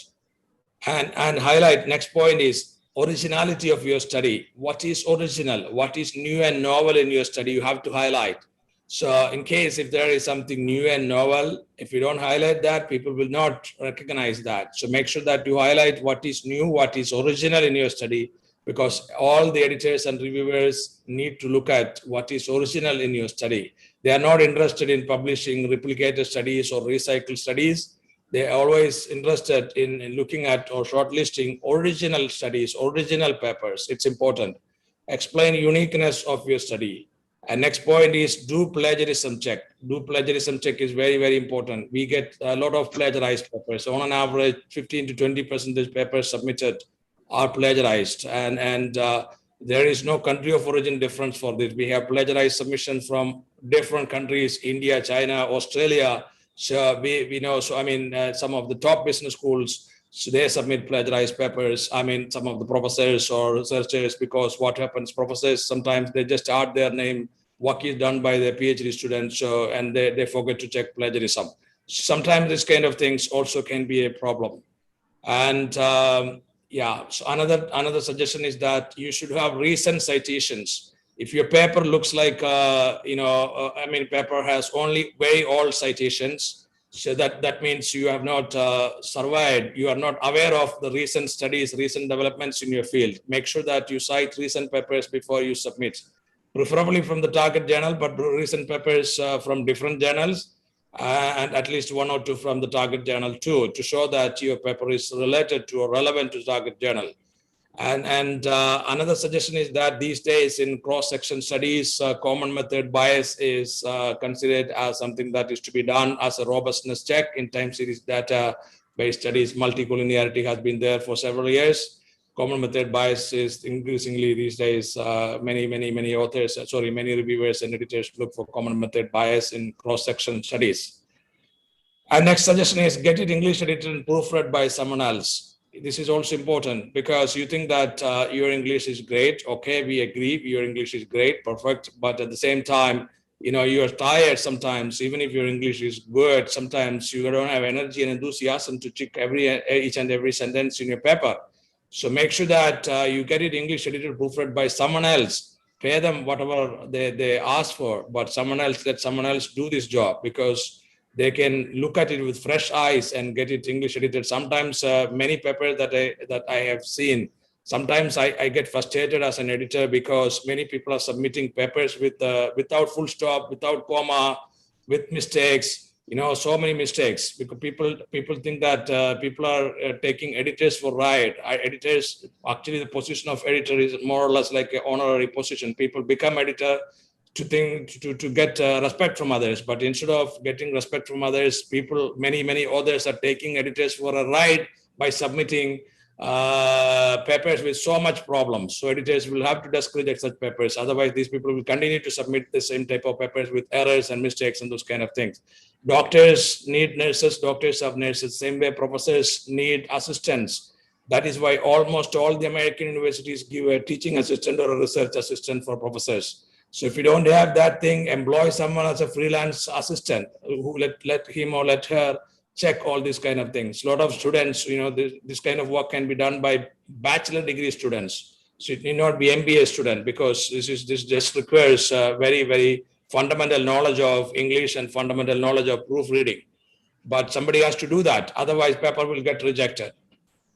[SPEAKER 5] And highlight, next point is originality of your study. What is original? What is new and novel in your study? You have to highlight. So in case if there is something new and novel, if you don't highlight that, people will not recognize that. So make sure that you highlight what is new, what is original in your study, because all the editors and reviewers need to look at what is original in your study. They are not interested in publishing replicated studies or recycled studies. They are always interested in looking at or shortlisting original studies, original papers. It's important. Explain uniqueness of your study. And next point is do plagiarism check. Do plagiarism check is very, very important. We get a lot of plagiarized papers. On an average, 15 to 20% papers submitted are plagiarized. And there is no country of origin difference for this. We have plagiarized submissions from different countries, India, China, Australia. So we know, some of the top business schools, so they submit plagiarized papers. Some of the professors or researchers, because what happens, professors, sometimes they just add their name, work is done by their PhD students, and they forget to check plagiarism. Sometimes this kind of things also can be a problem. And yeah, so another suggestion is that you should have recent citations. If your paper looks like, paper has only very old citations, so that means you have not survived, you are not aware of the recent studies, recent developments in your field. Make sure that you cite recent papers before you submit, preferably from the target journal, but recent papers from different journals, and at least 1 or 2 from the target journal too, to show that your paper is related to or relevant to target journal. And another suggestion is that these days in cross-section studies, common method bias is considered as something that is to be done as a robustness check in time series data-based studies. Multicollinearity has been there for several years. Common method bias is increasingly these days, many reviewers and editors look for common method bias in cross-section studies. And next suggestion is get it English edited and proofread by someone else. This is also important, because you think that your English is great. Okay, we agree, your English is great, perfect. But at the same time, you're tired sometimes. Even if your English is good, sometimes you don't have energy and enthusiasm to check each and every sentence in your paper. So make sure that you get it English edited, proofread by someone else. Pay them whatever they ask for, but let someone else do this job, because they can look at it with fresh eyes and get it English edited. Sometimes many papers that I have seen, sometimes I get frustrated as an editor, because many people are submitting papers without full stop, without comma, with mistakes. so many mistakes because people think that people are taking editors for ride. Editors, actually, the position of editor is more or less like an honorary position. People become editor to get respect from others, but instead of getting respect from others, many authors are taking editors for a ride by submitting papers with so much problems. So editors will have to discourage such papers. Otherwise, these people will continue to submit the same type of papers with errors and mistakes and those kind of things. Doctors need nurses, doctors have nurses. Same way, professors need assistants. That is why almost all the American universities give a teaching assistant or a research assistant for professors. So if you don't have that thing, employ someone as a freelance assistant who let him or let her check all these kind of things. A lot of students, this kind of work can be done by bachelor degree students. So it need not be MBA student because this just requires very, very fundamental knowledge of English and fundamental knowledge of proofreading. But somebody has to do that. Otherwise, paper will get rejected.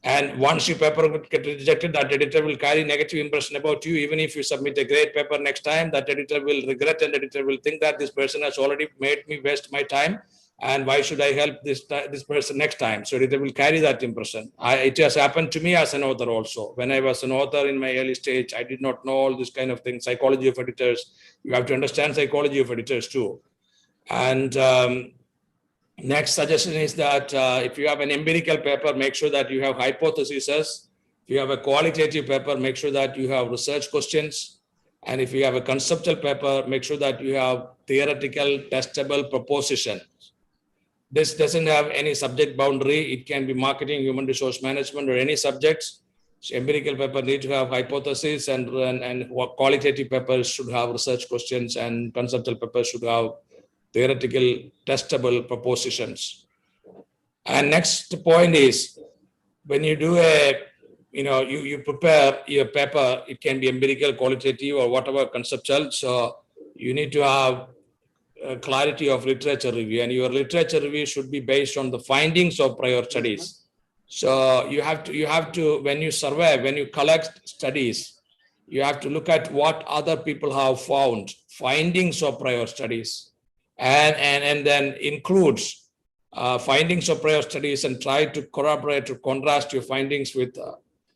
[SPEAKER 5] And once your paper will get rejected, that editor will carry negative impression about you. Even if you submit a great paper next time, that editor will regret and editor will think that this person has already made me waste my time. And why should I help this person next time? So editor will carry that impression. It has happened to me as an author also. When I was an author in my early stage, I did not know all this kind of things, psychology of editors. You have to understand psychology of editors too. And next suggestion is that if you have an empirical paper, make sure that you have hypotheses. If you have a qualitative paper, make sure that you have research questions. And if you have a conceptual paper, make sure that you have theoretical testable proposition. This doesn't have any subject boundary. It can be marketing, human resource management, or any subjects. So empirical paper need to have hypotheses, and qualitative papers should have research questions, and conceptual papers should have theoretical testable propositions. And next point is when you do you prepare your paper, it can be empirical, qualitative, or whatever conceptual. So you need to have clarity of literature review, and your literature review should be based on the findings of prior studies. So you have to when you survey, when you collect studies, you have to look at what other people have found, findings of prior studies, and then includes findings of prior studies, and try to corroborate or contrast your findings with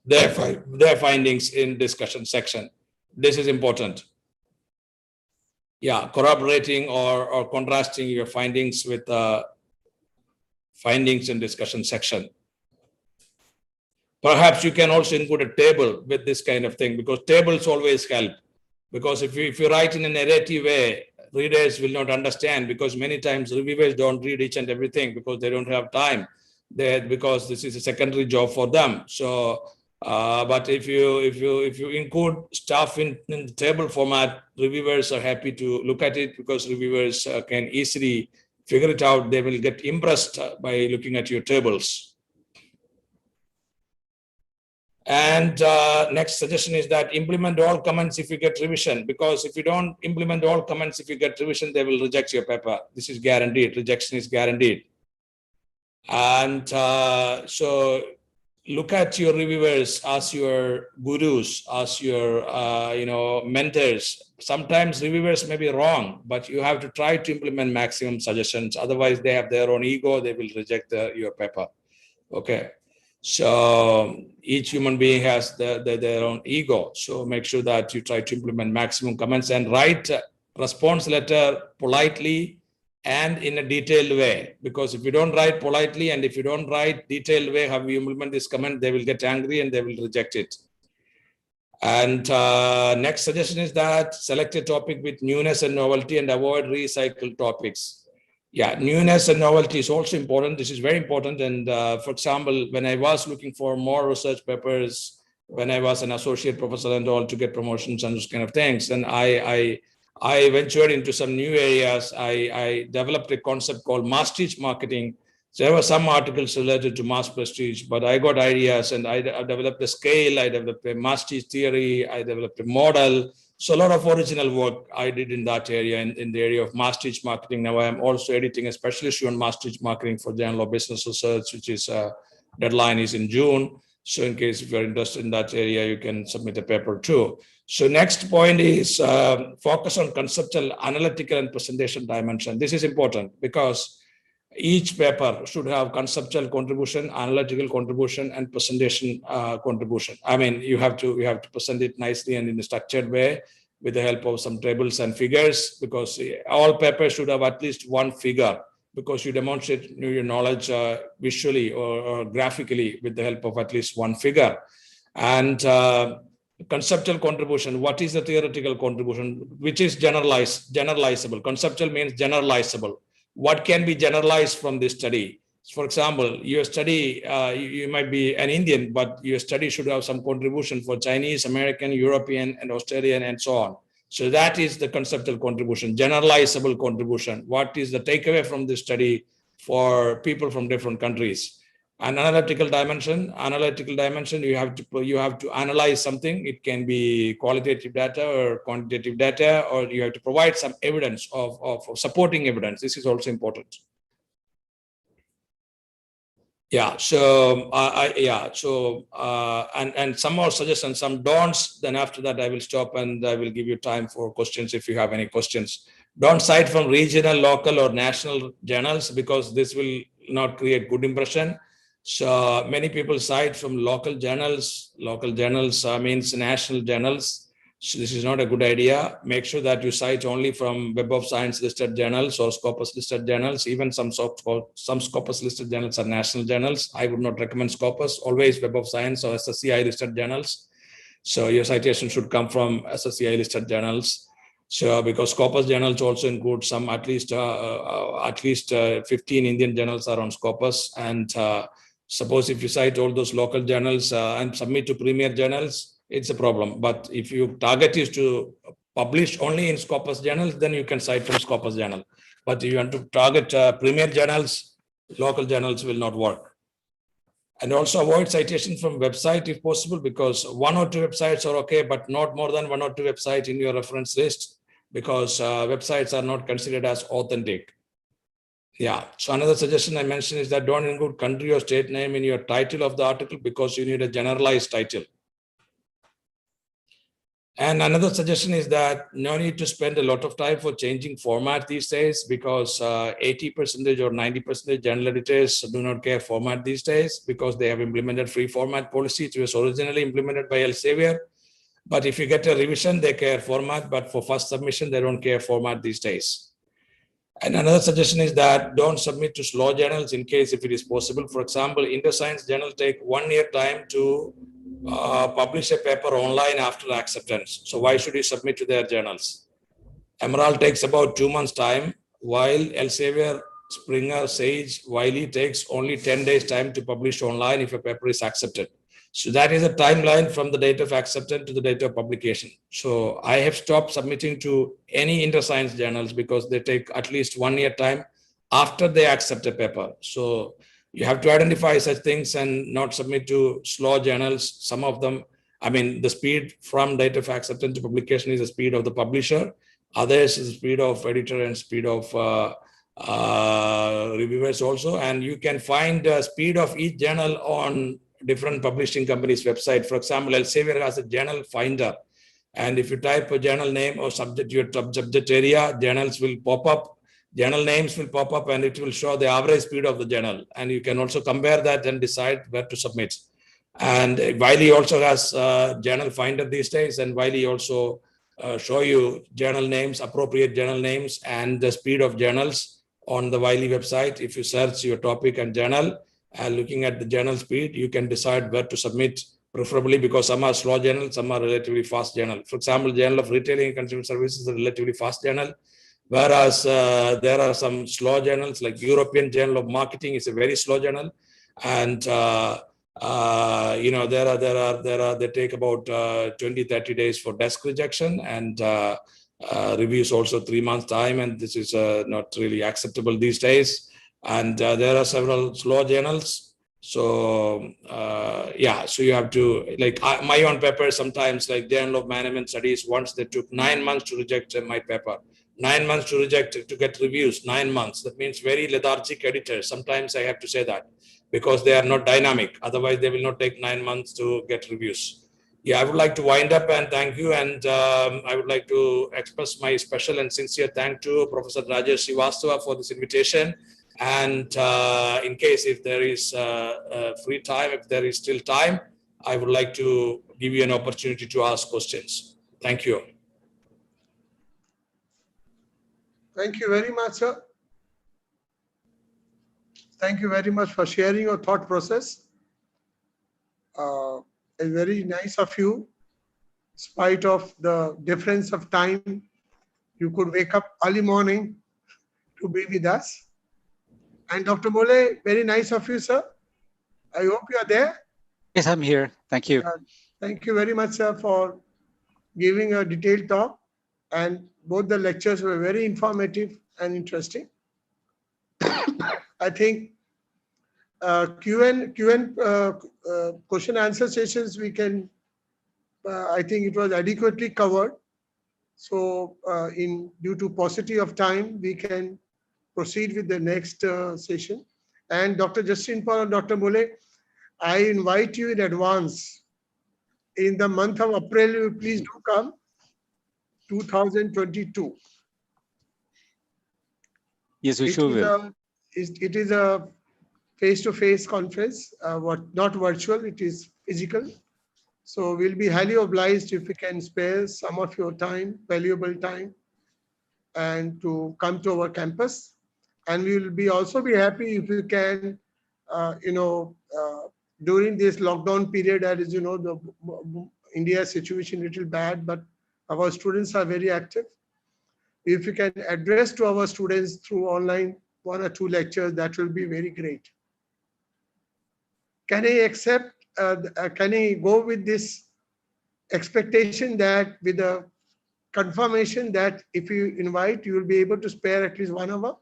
[SPEAKER 5] their findings in discussion section. This is important. Yeah, corroborating or contrasting your findings with findings in discussion section. Perhaps you can also include a table with this kind of thing, because tables always help. Because if you write in a narrative way, readers will not understand, because many times reviewers don't read each and everything because they don't have time. Because this is a secondary job for them. So but if you include stuff in the table format, reviewers are happy to look at it, because reviewers can easily figure it out. They will get impressed by looking at your tables. And next suggestion is that implement all comments if you get revision, because if you don't implement all comments, if you get revision, they will reject your paper. This is guaranteed. Rejection is guaranteed. And so look at your reviewers as your gurus, as your mentors. Sometimes reviewers may be wrong, but you have to try to implement maximum suggestions. Otherwise, they have their own ego. They will reject your paper. Okay. So each human being has their own ego. So make sure that you try to implement maximum comments and write response letter politely and in a detailed way. Because if you don't write politely and if you don't write detailed way how you implement this comment, they will get angry and they will reject it. And next suggestion is that select a topic with newness and novelty and avoid recycled topics. Yeah, newness and novelty is also important. This is very important. And for example, when I was looking for more research papers, when I was an associate professor and all to get promotions and those kind of things, and I ventured into some new areas. I developed a concept called mass teach marketing. So there were some articles related to mass prestige, but I got ideas and I developed a scale. I developed a mass teach theory. I developed a model. So a lot of original work I did in that area, in the area of mass teach marketing. Now I am also editing a special issue on mass teach marketing for Journal of Business Research, which is deadline is in June. So in case if you're interested in that area, you can submit a paper too. So next point is focus on conceptual, analytical, and presentation dimension. This is important because each paper should have conceptual contribution, analytical contribution, and presentation contribution. I mean, you have to present it nicely and in a structured way with the help of some tables and figures, because all papers should have at least one figure, because you demonstrate your knowledge visually or graphically with the help of at least one figure. And conceptual contribution, what is the theoretical contribution, which is generalizable. Conceptual means generalizable. What can be generalized from this study? For example, your study, you might be an Indian, but your study should have some contribution for Chinese, American, European, and Australian, and so on. So that is the conceptual contribution, generalizable contribution. What is the takeaway from this study for people from different countries? An analytical dimension, you have to analyze something. It can be qualitative data or quantitative data, or you have to provide some evidence of supporting evidence. This is also important. Yeah, so and some more suggestions, some don'ts. Then after that, I will stop and I will give you time for questions if you have any questions. Don't cite from regional, local, or national journals, because this will not create good impression. So many people cite from local journals. Local journals means national journals. So this is not a good idea. Make sure that you cite only from Web of Science listed journals or Scopus listed journals. Even some Scopus listed journals are national journals. I would not recommend Scopus. Always Web of Science or SSCI listed journals. So your citation should come from SSCI listed journals. So because Scopus journals also include some at least 15 Indian journals are on Scopus. And suppose if you cite all those local journals and submit to premier journals, it's a problem. But if your target is to publish only in Scopus journals, then you can cite from Scopus journal. But if you want to target premier journals, local journals will not work. And also avoid citation from website if possible, because 1 or 2 websites are okay, but not more than 1 or 2 websites in your reference list, because websites are not considered as authentic. Yeah, so another suggestion I mentioned is that don't include country or state name in your title of the article, because you need a generalized title. And another suggestion is that no need to spend a lot of time for changing format these days, because 80% or 90% journal editors do not care format these days, because they have implemented free format policy. It was originally implemented by Elsevier. But if you get a revision, they care format, but for first submission, they don't care format these days. And another suggestion is that don't submit to slow journals in case if it is possible. For example, InterScience journal take 1 year time to publish a paper online after acceptance. So why should you submit to their journals? Emerald takes about 2 months time, while Elsevier, Springer, Sage, Wiley takes only 10 days time to publish online if a paper is accepted. So that is a timeline from the date of acceptance to the date of publication. So I have stopped submitting to any InterScience journals because they take at least 1 year time after they accept a paper. So you have to identify such things and not submit to slow journals. Some of them, I mean, the speed from date of acceptance to publication is the speed of the publisher. Others is the speed of editor and speed of reviewers also. And you can find the speed of each journal on different publishing companies' website. For example, Elsevier has a journal finder. And if you type a journal name or subject, your subject area, journals will pop up. Journal names will pop up and it will show the average speed of the journal. And you can also compare that and decide where to submit. And Wiley also has journal finder these days, and Wiley also show you journal names, appropriate journal names, and the speed of journals on the Wiley website. If you search your topic and journal, looking at the journal speed, you can decide where to submit, preferably because some are slow journals, some are relatively fast journal. For example, Journal of Retailing and Consumer Services is a relatively fast journal, whereas there are some slow journals like European Journal of Marketing is a very slow journal, and you know, they take about 20-30 days for desk rejection, and reviews also 3 months time, and this is not really acceptable these days. And there are several slow journals. So yeah, so you have to, like my own paper sometimes, like Journal of Management Studies, once they took 9 months to reject my paper, 9 months to reject, to get reviews, 9 months. That means very lethargic editors. Sometimes I have to say that, because they are not dynamic. Otherwise, they will not take 9 months to get reviews. Yeah, I would like to wind up and thank you. And I would like to express my special and sincere thanks to Professor Rajesh Srivastava for this invitation. And in case if there is free time, if there is still time, I would like to give you an opportunity to ask questions. Thank you.
[SPEAKER 2] Thank you very much, sir. Thank you very much for sharing your thought process. It's very nice of you. In spite of the difference of time, you could wake up early morning to be with us. And Dr. Mole, very nice of you, sir. I hope you are there.
[SPEAKER 1] Yes, I'm here. Thank you.
[SPEAKER 2] Thank you very much, sir, for giving a detailed talk. And both the lectures were very informative and interesting. I think question answer sessions we can, I think it was adequately covered. So due to paucity of time, we can proceed with the next session. And Dr. Justin Paul and Dr. Mole, I invite you in advance. In the month of April, you please do come, 2022.
[SPEAKER 1] Yes, we sure will.
[SPEAKER 2] It is a face-to-face conference, not virtual, it is physical. So we'll be highly obliged if you can spare some of your time, valuable time, and to come to our campus. And we will also be happy if you can, during this lockdown period, as you know, the India situation little bad, but our students are very active. If you can address to our students through online 1 or 2 lectures, that will be very great. Can I accept, can I go with this expectation that with a confirmation that if you invite, you will be able to spare at least 1 hour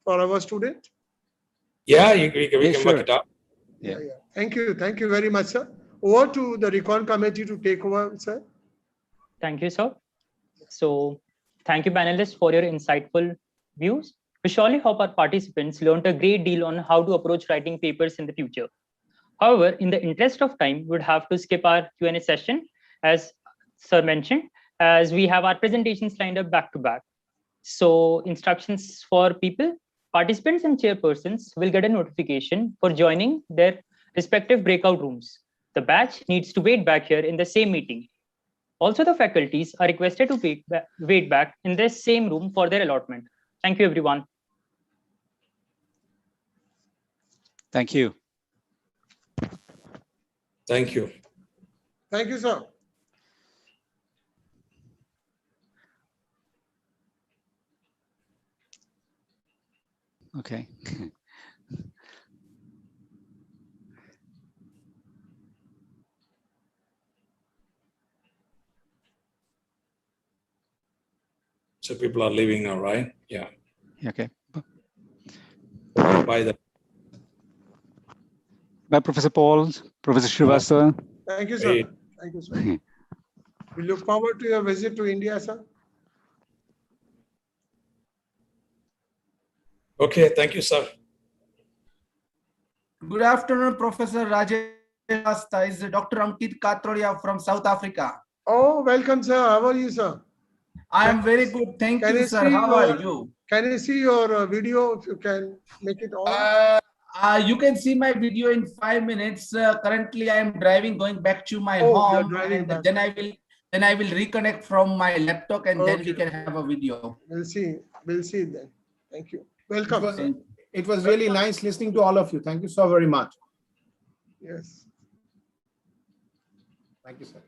[SPEAKER 2] for our student?
[SPEAKER 5] Yeah, we can
[SPEAKER 1] sure.
[SPEAKER 5] work it out.
[SPEAKER 2] Yeah. Thank you. Thank you very much, sir. Over to the Recon committee to take over, sir.
[SPEAKER 8] Thank you, sir. So thank you, panelists, for your insightful views. We surely hope our participants learned a great deal on how to approach writing papers in the future. However, in the interest of time, we would have to skip our Q&A session, as sir mentioned, as we have our presentations lined up back to back. So instructions for people, participants and chairpersons will get a notification for joining their respective breakout rooms. The batch needs to wait back here in the same meeting. Also, the faculties are requested to wait back in this same room for their allotment. Thank you, everyone.
[SPEAKER 1] Thank you.
[SPEAKER 5] Thank you.
[SPEAKER 2] Thank you, sir.
[SPEAKER 1] Okay.
[SPEAKER 5] So people are leaving now, right? Yeah.
[SPEAKER 1] Okay.
[SPEAKER 5] Bye.
[SPEAKER 1] Bye, Professor Paul, Professor Srivastava.
[SPEAKER 2] Thank you, sir. Thank you, sir. We look forward to your visit to India, sir.
[SPEAKER 5] Okay, thank you, sir.
[SPEAKER 9] Good afternoon, Professor Rajesh. Is Dr. Ankit Katrodia from South Africa.
[SPEAKER 2] Oh, welcome, sir. How are you, sir?
[SPEAKER 9] I am very good. Thank you, sir. How are you?
[SPEAKER 2] Can you see your video if you can make it on?
[SPEAKER 9] You can see my video in 5 minutes. Currently, I am driving, going back to my home, and then I will reconnect from my laptop, and then we can have a video.
[SPEAKER 2] We'll see then. Thank you. Welcome.
[SPEAKER 10] It was really nice listening to all of you. Thank you so very much.
[SPEAKER 2] Yes.
[SPEAKER 10] Thank you, sir.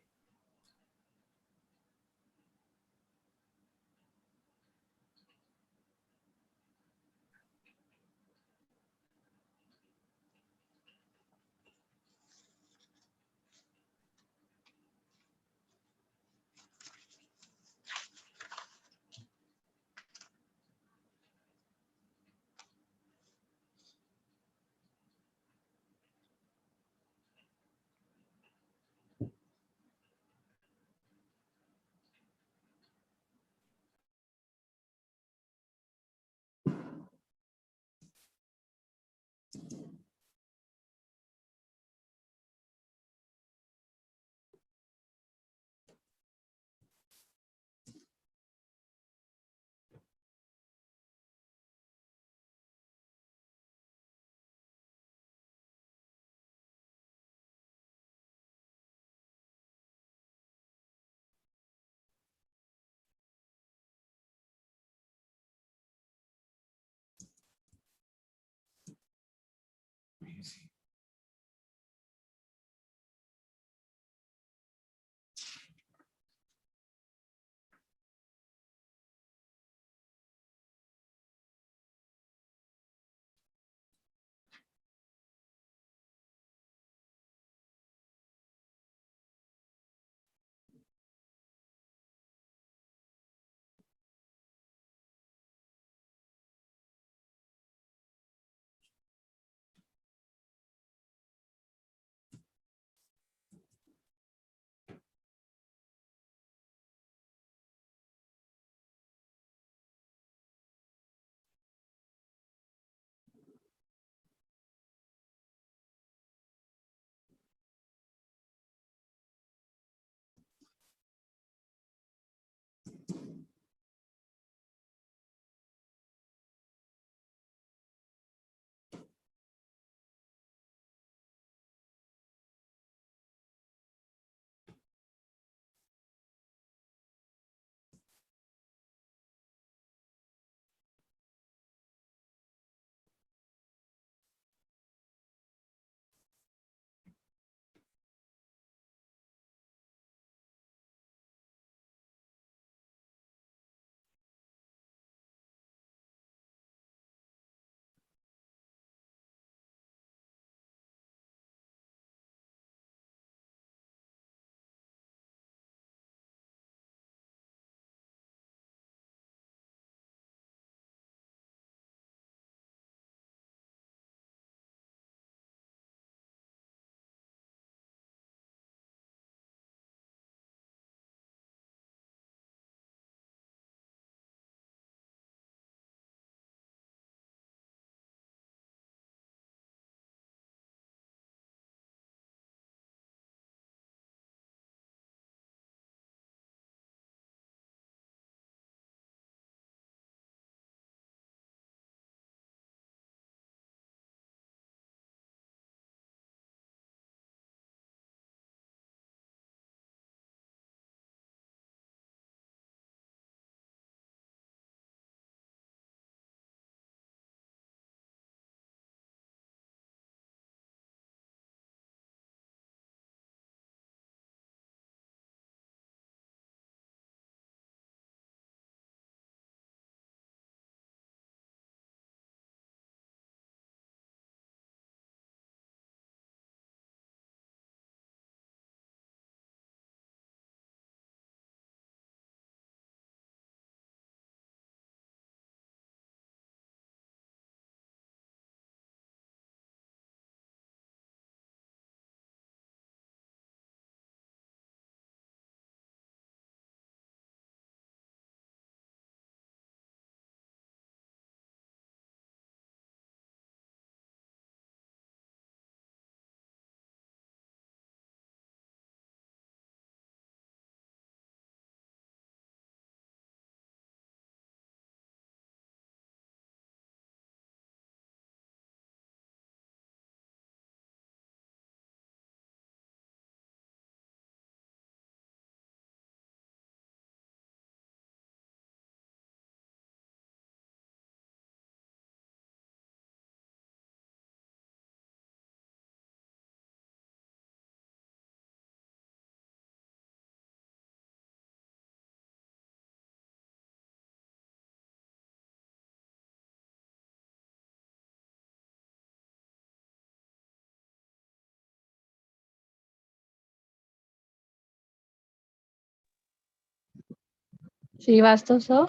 [SPEAKER 11] Srivastav, sir,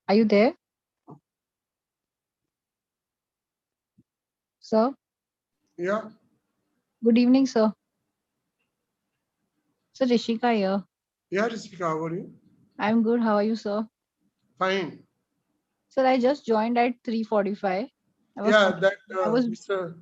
[SPEAKER 11] are you there? Sir,
[SPEAKER 2] Yeah,
[SPEAKER 11] good evening, sir. Sir, Rishika here.
[SPEAKER 2] yeah, Ritika, how are you?
[SPEAKER 11] I'm good. How are you, sir?
[SPEAKER 2] Fine.
[SPEAKER 11] Sir, I just joined at 3:45.
[SPEAKER 2] Yeah, that
[SPEAKER 11] I was
[SPEAKER 2] Mr.